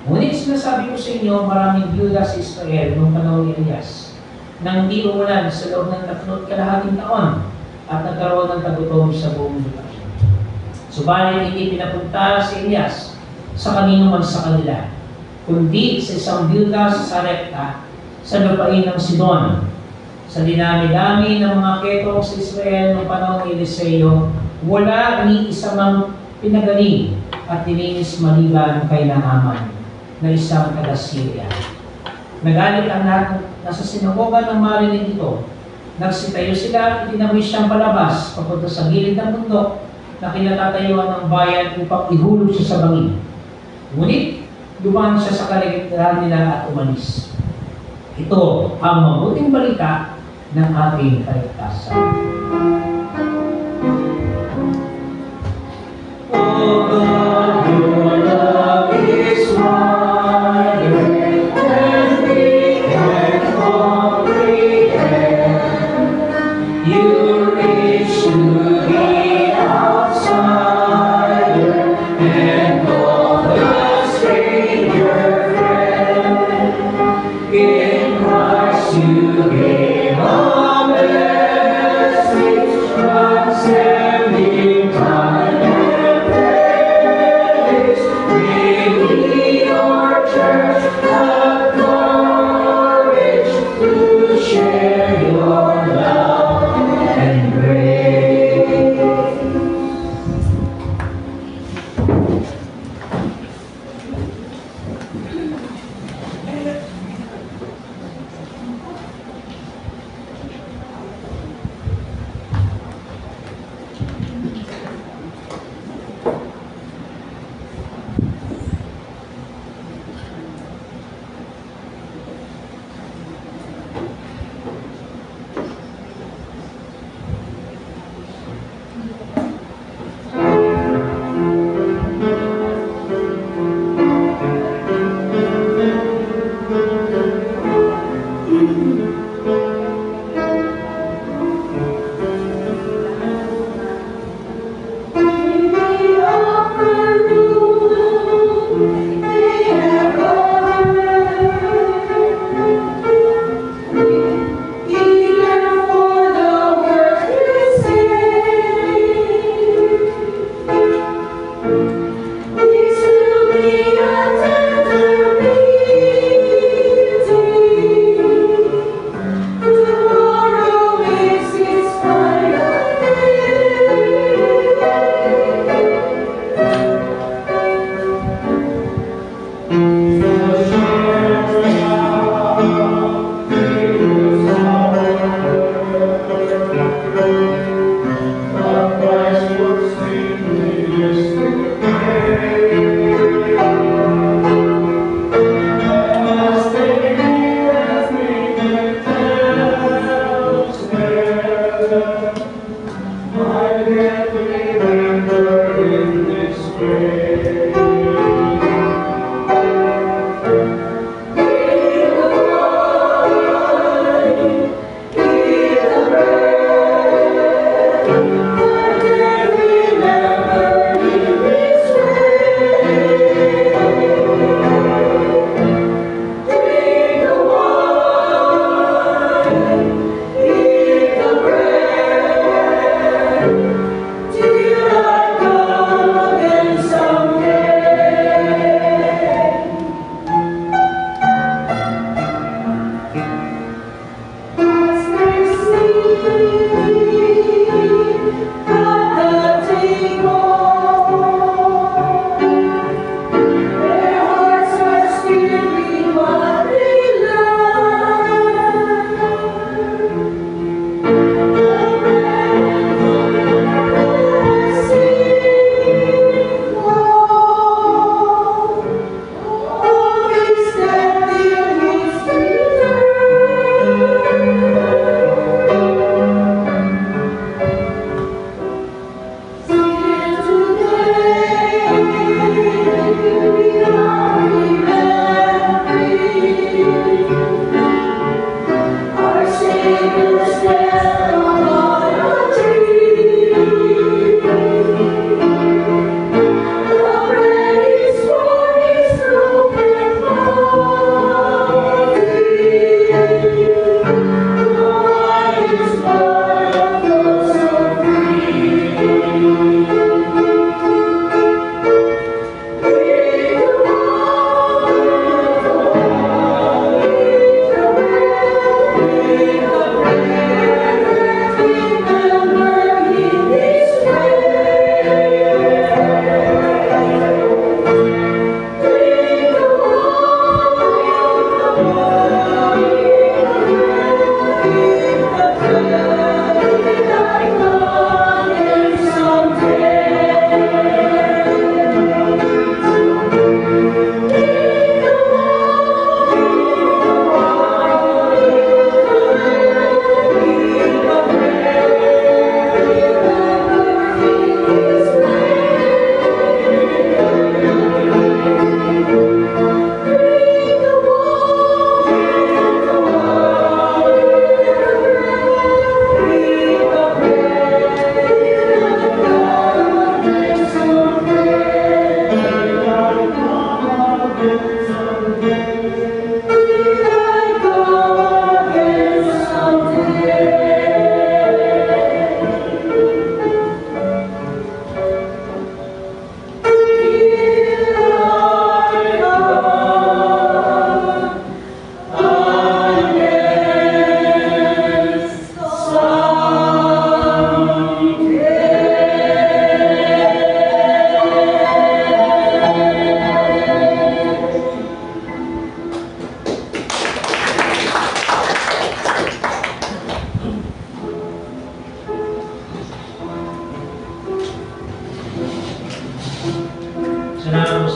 Ngunit sinasabi ko sa inyo, maraming byuda sa Israel noong panahon ni Elias, nang hindi umulan sa loob ng 3 kalahating taon at nagkaroon ng tagutom sa buong lugar. Subalit hindi pinapunta si Elias sa kanino man sa kanila, kundi sa isang byuda sa Sarepta sa lupain ng Sidon. Sa dinami-dami ng mga ketong sa Israel noong panahon ni Eliseo, wala ni isa mang pinagaling at dininis maliban kay Naaman. na isang taga-Syria. Nagalit ang nasa sinagoga ng marinig ito. Nagsitayo sila at itinawi siyang palabas papunta sa gilid ng bundok na kinatatayuan ng bayan upang ihulog siya sa bangin. Ngunit, dumaan siya sa kaligtaan nila at umalis. Ito ang mabuting balita ng ating kaligtasan. Oh God, your love is wider than we can comprehend. You reach to the outsider and call the stranger friend. In Christ you gave a message transcending time and place. May we, your church, have courage to share your love and grace. Till I come again someday.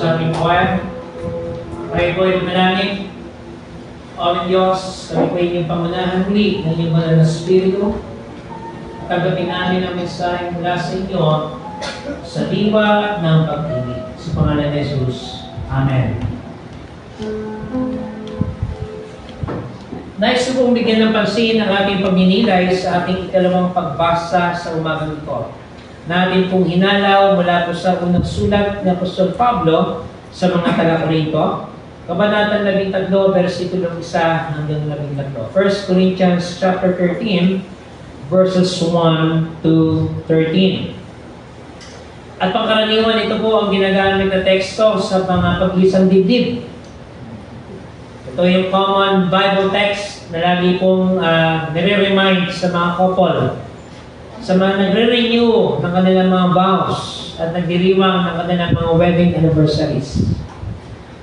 sa ating choir. Tayo po ay manalangin. O Diyos, kami po inyong pangunahan muli ng inyong banal na Espiritu. Tanggapin namin ang mensahe mula sa inyo sa diwa ng pag-ibig. Sa pangalan ni Jesus. Amen. Nais ko pong bigyan ng pansin ang ating pagninilay sa ating ikalawang pagbasa sa umagang ito. Natin pong hinalaw mula po sa unang sulat ni Apostol Pablo sa mga taga-Korinto. Kabanata 13, versikulo 1 hanggang 13. 1 Corinthians chapter 13, verses 1 to 13. At pangkaraniwan, ito po ang ginagamit na teksto sa mga paglisang dibdib. Ito yung common Bible text na lagi pong nire-remind sa mga couple, sa mga nagre-renew ng kanilang mga vows at nagdiriwang ng kanilang mga wedding anniversaries.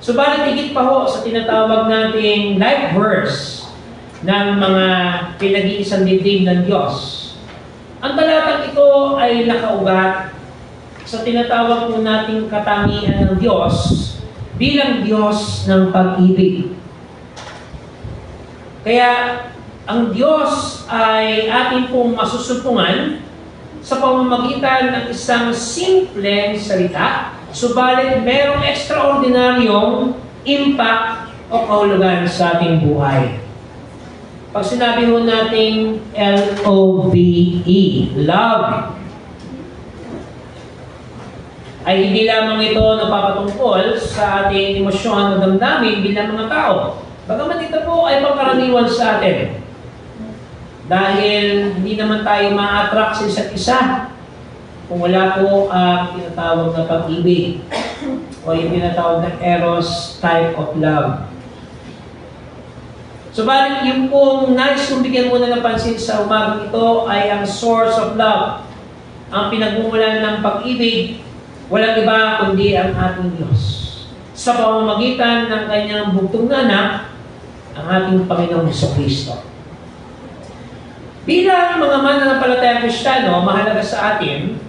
Subalit higit pa ho sa tinatawag nating life verse ng mga pinag-iisang dibdib ng Diyos. Ang talatang ito ay nakaugat sa tinatawag po nating katangian ng Diyos bilang Diyos ng pag-ibig. Kaya ang Diyos ay ating pong masusupungan sa pamamagitan ng isang simpleng salita, subalit merong ekstraordinaryong impact o kahulugan sa ating buhay. Pag sinabi ho natin L-O-V-E, love, ay hindi lamang ito napapatungkol sa ating emosyon o damdamin bilang mga tao. Bagaman ito po ay pangkaraniwan sa atin. Dahil hindi naman tayo ma-attract sa isa't isa kung wala po ang tinatawag na pag-ibig o yung tinatawag na eros type of love. Subalit yung pong nais kong bigyan muna ng pansin sa umagang ito ay ang source of love. Ang pinagmumulan ng pag-ibig, walang iba kundi ang ating Diyos. Sa pamamagitan ng kanyang bugtong na anak, ang ating Panginoong Jesucristo. Bilang mga mananampalatayang Kristiyano, mahalaga sa atin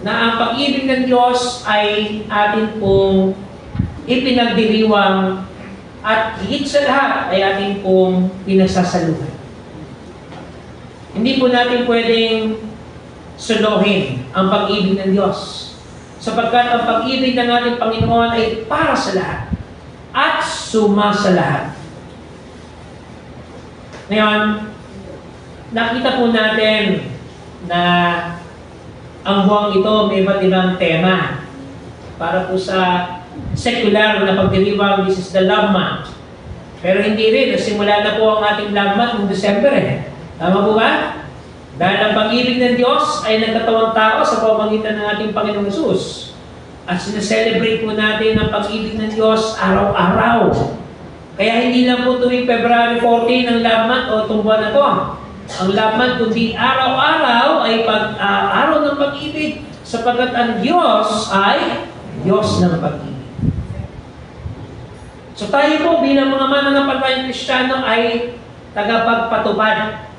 na ang pag-ibig ng Diyos ay atin pong ipinagdiriwang at higit sa lahat ay atin pong pinagsasaluhan. Hindi po natin pwedeng suluhin ang pag-ibig ng Diyos sapagkat ang pag-ibig ng ating Panginoon ay para sa lahat at suma sa lahat. Ngayon, nakita po natin na ang buwang ito may iba't ibang tema. Para po sa secular na pagdiriwang, this is the love month. Pero hindi rin, simula na po ang ating love month noong December eh. Tama po ba? Dahil ang pag-ibig ng Diyos ay nagkatawang tao sa pamamagitan ng ating Panginoong Hesus. At sineselebrate po natin ang pag-ibig ng Diyos araw-araw. Kaya hindi lang po tuwing February 14 ang love month o itong buwan na to. Ang love month kundi araw-araw ay araw ng pag-ibig sapagkat ang Diyos ay Diyos ng pag-ibig. So tayo po bilang mga mananampalatayang Kristiyano ay tagapagpatupad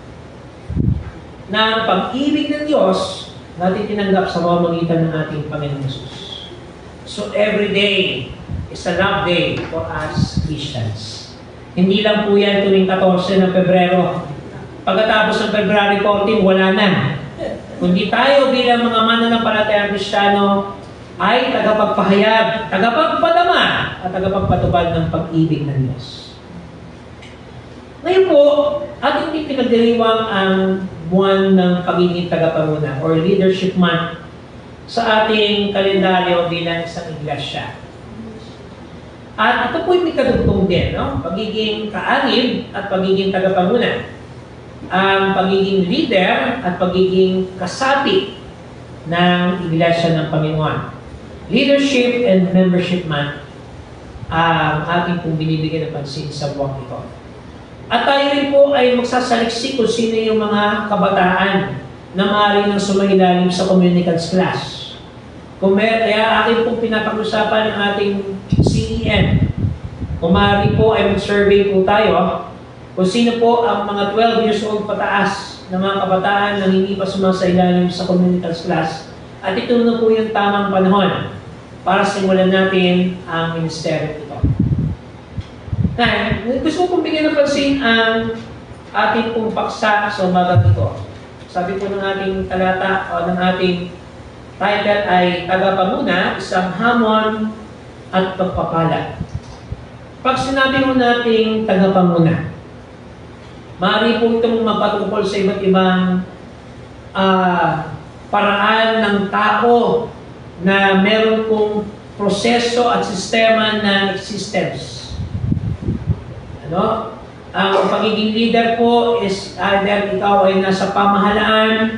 ng pag-ibig ng Diyos natin tinanggap sa pamamagitan ng ating Panginoong Hesus. So every day is a love day for us Christians. Hindi lang po yan tuwing 14 ng Pebrero. Pagkatapos ng February 14, wala na. Kundi tayo bilang mga mananampalatayang Kristiyano ay tagapagpahayag, tagapagpadama at tagapagpatupad ng pag-ibig ng Diyos. Ngayon po, ating pinagdiriwang ang buwan ng pagiging tagapanguna or leadership month sa ating kalendaryo bilang isang iglesia. At ito po yung may kadugtong din, no? Pagiging kaanib at pagiging tagapanguna. Ang pagiging leader at pagiging kasapi ng iglesia ng Panginoon. Leadership and membership month ang ating pong binibigyan ng pansin sa buwang ito. At tayo rin po ay magsasaliksik kung sino yung mga kabataan na maaari nang sumailalim sa communicants class. Kaya akin pong pinapag-usapan ng ating CEN. Kung maaari po ay mag-survey po tayo kung sino po ang mga 12 years old pataas na mga kabataan na hindi pa sumasailalim sa communicants class. At ito na po yung tamang panahon para simulan natin ang ministeryo ito. Ngayon, gusto kong bigyan ng pansin ang ating pong paksa sa umagang ito. Sabi po ng ating talata o ng ating title ay Tagapanguna, Isang Hamon at Pagpapala. Pag sinabi mo nating tagapanguna, maaari po itong magpatungkol sa iba't ibang paraan ng tao na meron pong proseso at sistema ng existence. Ano? Ang pagiging leader po is either ikaw ay nasa pamahalaan,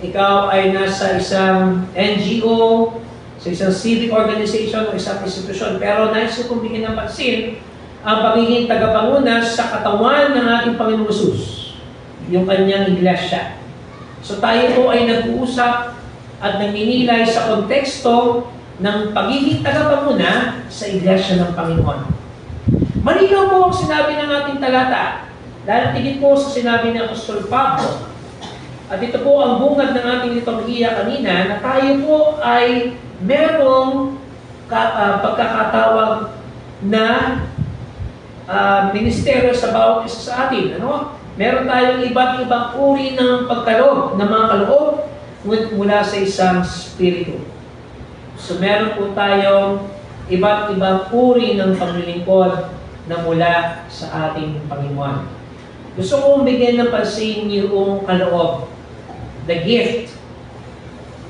ikaw ay nasa isang NGO, sa isang civic organization o isang institusyon. Pero nais ko kong bigyan ng pansin ang pagiging tagapanguna sa katawan ng ating Panginoong Hesus, yung kanyang iglesia. So tayo po ay nag-uusap at naninilay sa konteksto ng pagiging tagapanguna sa iglesia ng Panginoon. Malinaw po ang sinabi ng ating talata, dahil tigit po sa sinabi ng Apostol Pablo. At ito po ang bungad ng ating liturhiya kanina, na tayo po ay merong pagkakatawag na ministeryo sa bawat isa sa atin. Ano? Meron tayong iba't ibang uri ng pagkaloob, ng mga kaloob mula sa isang spirito. So meron po tayong iba't ibang uri ng paglilingkod na mula sa ating Panginoon. Gusto kong bigyan ng pansin yung kaloob, the gift.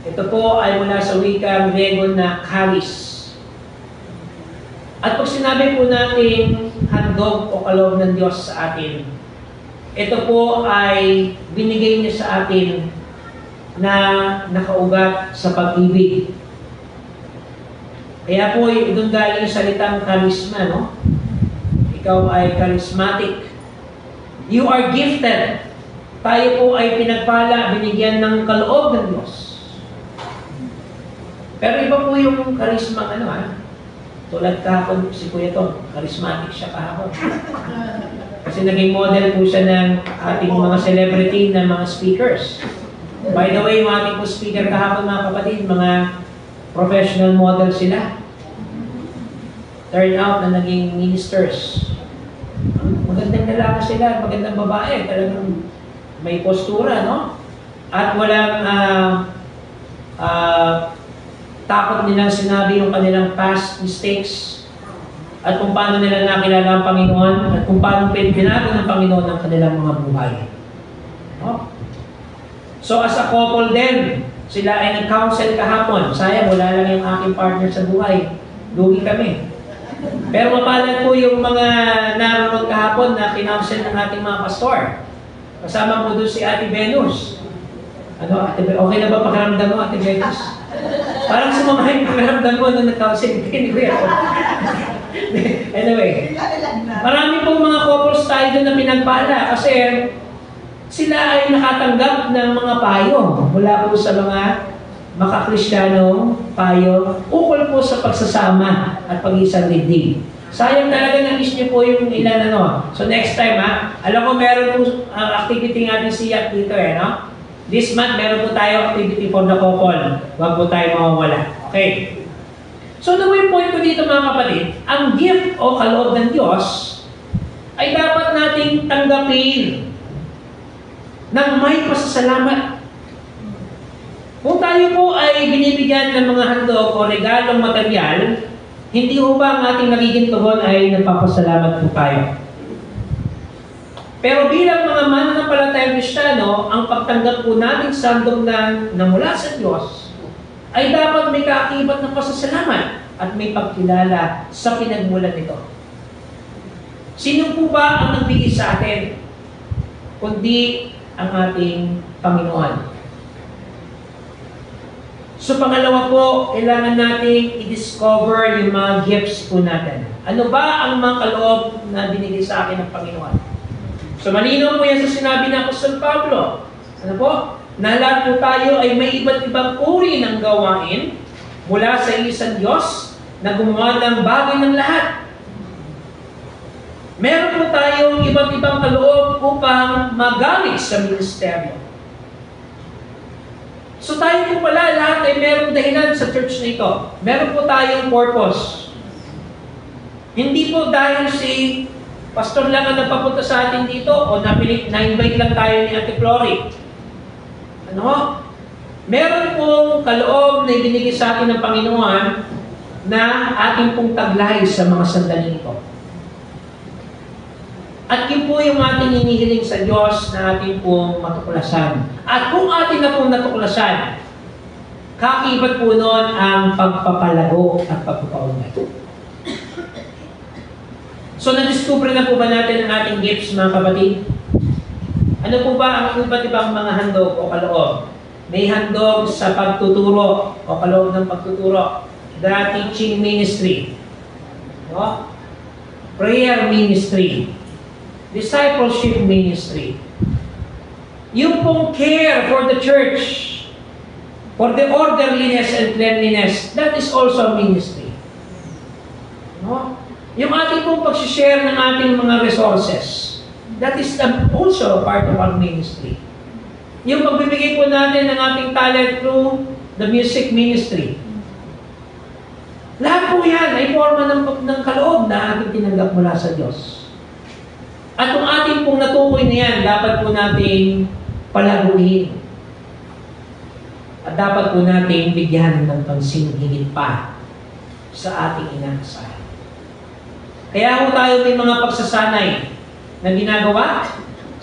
Ito po ay mula sa wikang Grego na charis. At pag sinabi po natin handog o kaloob ng Diyos sa atin, ito po ay binigay niya sa atin na nakaugat sa pag-ibig. Kaya po, doon galing yung salitang charisma, no? Ikaw ay charismatic. You are gifted. Tayo po ay pinagpala, binigyan ng kaloob ng Diyos. Pero iba po yung charisma, tulad kahapon si Kuya Tom, charismatic siya kahapon. Kasi naging model po siya ng ating mga celebrity na mga speakers. By the way, yung ating po speaker kahapon, mga kapatid, mga professional model sila. Turn out na naging ministers. Magandang lalaki sila, magandang babae, talagang may postura, no? At walang takot nilang sinabi yung kanilang past mistakes at kung paano nila nakilala ang Panginoon at kung paano binago ng Panginoon ang kanilang mga buhay. No? So as a couple din, sila ay nag-counsel kahapon. Sayang, wala lang yung aking partner sa buhay. Lugi kami. Pero mapalad po yung mga naroon kahapon na kinounsel ng ating mga pastor. Kasama po doon si Ate Venus. Okay na ba pakiramdam mo, Ate Venus? Parang sumama yung pakiramdam mo nung nag-counsel. Anyway, marami pong mga couples tayo doon na pinagpala kasi sila ay nakatanggap ng mga payo mula po sa mga makakristyano payo ukol po sa pagsasama at pag-isang ligdig. Sayang talaga na-miss niyo po yung ilan So next time alam ko meron po activity natin siya dito no? This month meron po tayo activity for the couple. Huwag po tayo mawawala. Okay. So the way point ko dito mga kapatid, ang gift o kaloob ng Diyos ay dapat nating tanggapin ng may pasasalamat. Kung tayo po ay binibigyan ng mga handog o regalong material, hindi po ba ang ating nagiging tugon ay nagpapasalamat po tayo? Pero bilang mga mananampalatayang Kristiyano, ang pagtanggap po natin sa handog na mula sa Diyos ay dapat may kaakibat ng pasasalamat at may pagkilala sa pinagmulan nito. Sino po ba ang nagbigay sa atin? Kundi ang ating Panginoon. So pangalawa po, kailangan natin i-discover yung mga gifts po natin. Ano ba ang mga kaloob na binigay sa akin ng Panginoon? So malinaw po yan sa sinabi ng Apostol Pablo. Ano po? Na lahat po tayo ay may iba't ibang uri ng gawain mula sa isang Diyos na gumawa ng bagay ng lahat. Meron po tayong iba't ibang kaloob upang magamit sa ministeryo. So tayo po pala lahat ay merong dahilan sa church na ito. Meron po tayong purpose. Hindi po dahil si pastor lang ang nagpapunta sa atin dito o na-invite lang tayo ni Ate Flory. Ano? Meron pong kaloob na ibinigay sa atin ng Panginoon na ating pong taglay sa mga sandaling ito. At yun po yung ating hinihiling sa Diyos na ating pong matuklasan. At kung ating na pong natuklasan, kakibat po nun ang pagpapalago at pagpapaunay. So, na-discover na po ba natin ang ating gifts, mga kapatid? Ano po ba ang iba't ibang mga handog o kaloob? May handog sa pagtuturo o kaloob ng pagtuturo. The teaching ministry. No? Prayer ministry. Discipleship ministry. Yung pong care for the church, for the orderliness and cleanliness, that is also ministry. No? Yung ating pong pag-share ng ating mga resources, that is also part of our ministry. Yung pagbibigay po natin ng ating talent through the music ministry. Lahat po yan ay forma ng kaloob na ating tinanggap mula sa Diyos. At kung ating pong natukoy na yan, dapat po natin palaguin. At dapat po natin bigyan ng pansin higit pa sa ating inaasahan. Kaya po tayo may mga pagsasanay na ginagawa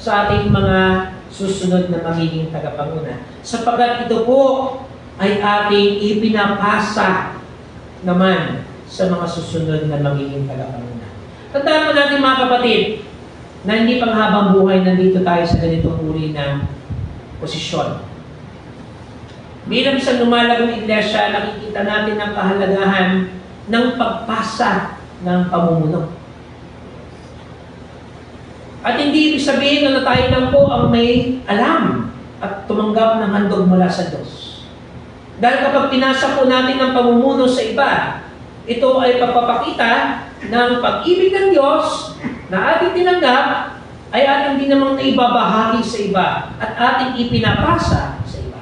sa ating mga susunod na magiging tagapanguna. Sapagkat ito po ay ating ipinapasa naman sa mga susunod na magiging tagapanguna. Tandaan po natin mga kapatid, na hindi pang habang buhay nandito tayo sa ganitong uri ng posisyon. Bilang sa lumalagong iglesia, nakikita natin ang kahalagahan ng pagpasa ng pamumuno. At hindi ibig sabihin na tayo lang po ang may alam at tumanggap ng handog mula sa Diyos. Dahil kapag pinasa po natin ang pamumuno sa iba, ito ay pagpapakita ng pag-ibig ng Diyos na ating tinanggap ay ating din namang naibabahagi sa iba at ating ipinapasa sa iba.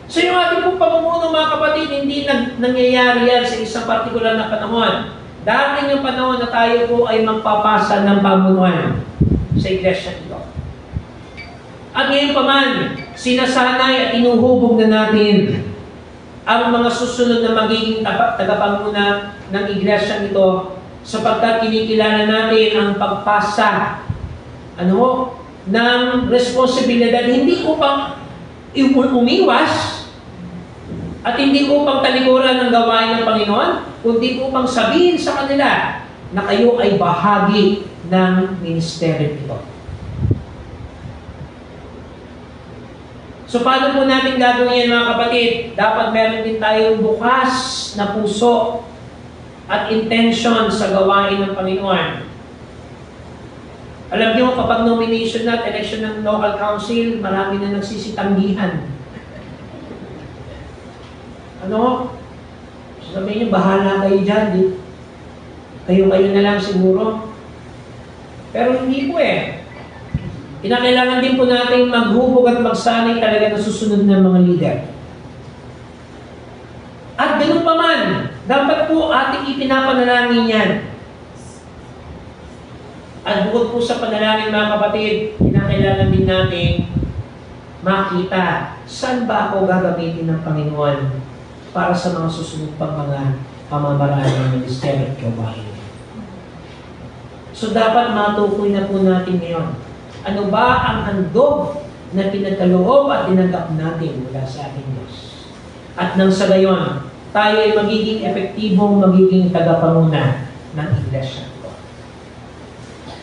So yung ating pong pamumuno mga kapatid, hindi nangyayari yan sa isang partikular na panahon. Darating yung panahon na tayo po ay magpapasa ng pamunuan sa iglesia ito. At ngayon pa man, sinasanay at inuhubog na natin ang mga susunod na magiging tagapanguna ng iglesia ito sapagkat kinikilala natin ang pagpasa ng responsibilidad hindi upang umiwas at hindi upang talikuran ng gawain ng Panginoon, kundi upang sabihin sa kanila na kayo ay bahagi ng ministeryo ito. So paano po natin gagawin yan mga kapatid? Dapat meron din tayong bukas na puso at intention sa gawain ng Panginoon. Alam niyo, kapag nomination at election ng local council, marami na nagsisitanggihan. Sabihin niyo, bahala kayo dyan. Kayo-kayo na lang siguro. Pero hindi po eh. Kinakailangan din po natin maghubog at magsanay talaga na susunod ng mga leader. At ganun pa man, dapat po ating ipinapanalangin yan. At bukod po sa panalangin mga kapatid, kinakailangan din natin makita saan ba ako gagamitin ng Panginoon para sa mga susunod pang mga pamamaraan ng ministeryo at gawain. So dapat matukoy na po natin ngayon. Ano ba ang handog na pinagkaloob at tinanggap natin mula sa ating Diyos? At nang sa gayon, tayo ay magiging epektibong magiging tagapanguna ng iglesia.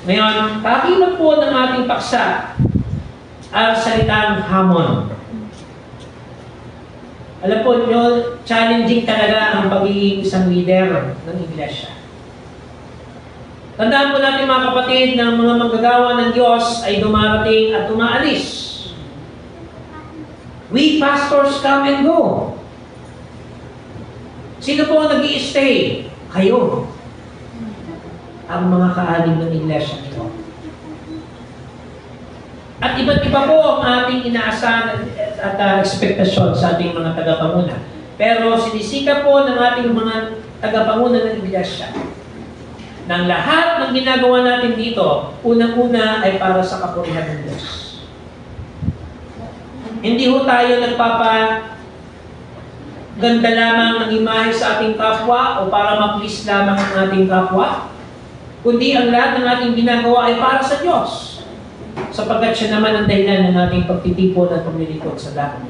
Ngayon, kakibat po ng ating paksa ang salitang hamon. Alam po nyo, challenging talaga ang pagiging isang leader ng iglesia. Tandaan po natin mga kapatid na mga manggagawa ng Diyos ay dumarating at umaalis. We pastors come and go. Sino po ang nag-i-stay? Kayo. Ang mga kaalim ng iglesia ito. At iba't iba po ang ating inaasahan at ekspektasyon sa ating mga tagapanguna. Pero sinisika po ng ating mga tagapanguna ng iglesia ng lahat ng ginagawa natin dito, unang-una ay para sa kapurihan ng Diyos. Hindi ho tayo ganda lamang ng imahe sa ating kapwa o para ma-please lamang ang ating kapwa, kundi ang lahat ng ating ginagawa ay para sa Diyos. Sapagkat siya naman ang dahilan ng ating pagtitipon at paglilingkod sa lahat.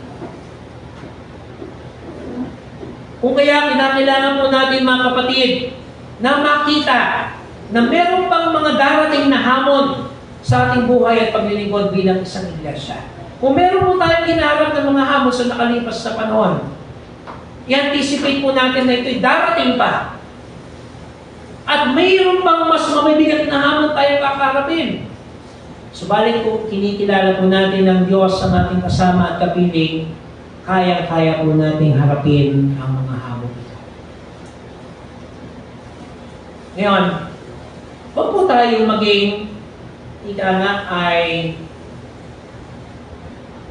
Kung kaya kinakailangan po natin mga kapatid na makita na meron pang mga darating na hamon sa ating buhay at paglilingkod bilang isang iglesia. Kung meron po tayong hinaharap ng mga hamon sa nakalipas na panahon, i-anticipate po natin na ito'y darating pa. At mayroon pang mas mabibigat na hamon tayong kakaharapin. Subalit kung kinikilala po natin ng Diyos ang ating kasama at kapiling, kaya-kaya po natin harapin ang mga hamon ito. Ngayon, huwag po tayong maging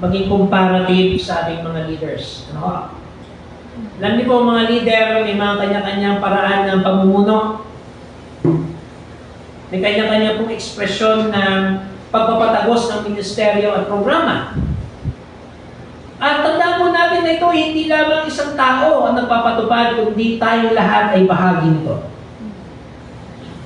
maging comparative sa ating mga leaders. Ano? Alam niyo po mga leader, may mga kanya-kanyang paraan ng pamumuno. May kanya-kanya pong ekspresyon ng pagpapatagos ng ministeryo at programa. At tandaan po natin na ito, hindi lamang isang tao ang nagpapatupad, kundi tayong lahat ay bahagi nito.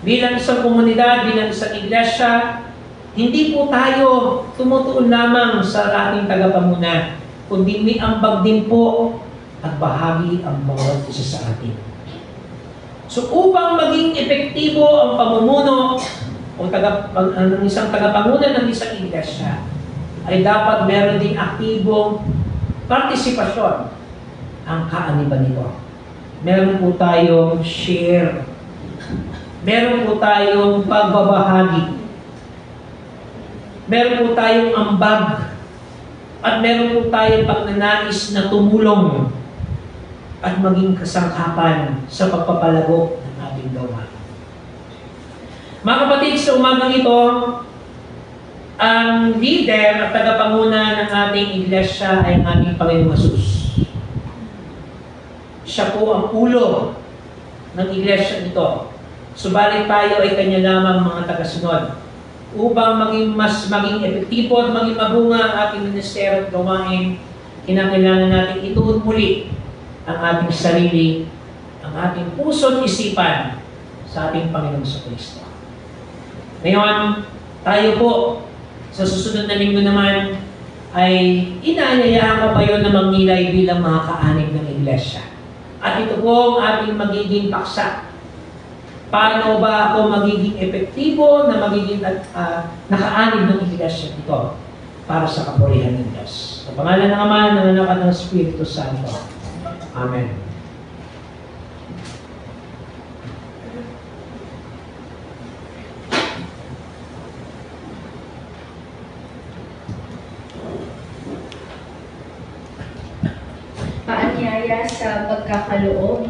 Bilang isang komunidad, bilang isang iglesia, hindi po tayo tumutuon lamang sa ating tagapanguna, kundi may ambag din po at bahagi ang bawat isa sa atin. So upang maging epektibo ang pamumuno ng isang tagapanguna ng isang iglesia, ay dapat meron din aktibong partisipasyon ang kaaniban nito. Meron po tayong share. Meron po tayong pagbabahagi. Meron po tayong ambag. At meron po tayong pagnanais na tumulong at maging kasangkapan sa pagpapalago ng ating gawa. Mga kapatid, sa umagang ito, ang leader at tagapanguna ng ating iglesia ay ang ating Panginoong Hesus. Siya po ang ulo ng iglesia nito. Subalit tayo ay kanya lamang mga tagasunod. Upang maging epektibo at maging mabunga ang ating ministeryo at gawain, kinakailangan natin ituon muli ang ating sarili, ang ating puso at isipan sa ating Panginoong Kristo. Ngayon, tayo po, sa susunod na linggo naman, ay inaanyayahan ko kayo na magnilay bilang mga kaanib ng iglesia. At ito po ang ating magiging paksa. Paano ba ako magiging epektibo na magiging nakaanib ng iglesia dito para sa kapurihan ng Diyos. Sa pangalan ng Ama, ng Anak at ng Espiritu Santo. Amen. Paanyaya sa pagkakaloob.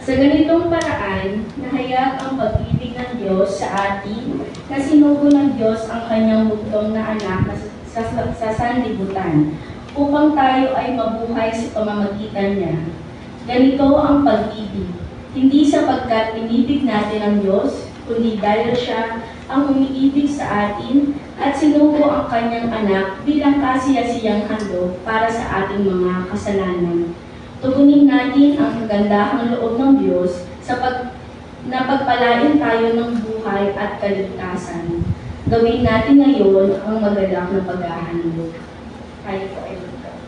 Sa ganitong paraan, nahayag ang pag-ibig ng Diyos sa atin na sinugo ng Diyos ang kanyang bugtong na anak sa sanlibutan upang tayo ay mabuhay sa pamamagitan niya. Ganito ang pag-ibig, hindi sapagkat inibig natin ang Diyos, kundi dahil siya ang umiibig sa atin at sinugo ang kanyang anak bilang kasiyasiyang handog para sa ating mga kasalanan. Tugunin natin ang kagandahang loob ng Diyos na pagpalain tayo ng buhay at kaligtasan. Gawin natin ngayon ang magalak na paghahandog. Tayo po ay magkakaroon.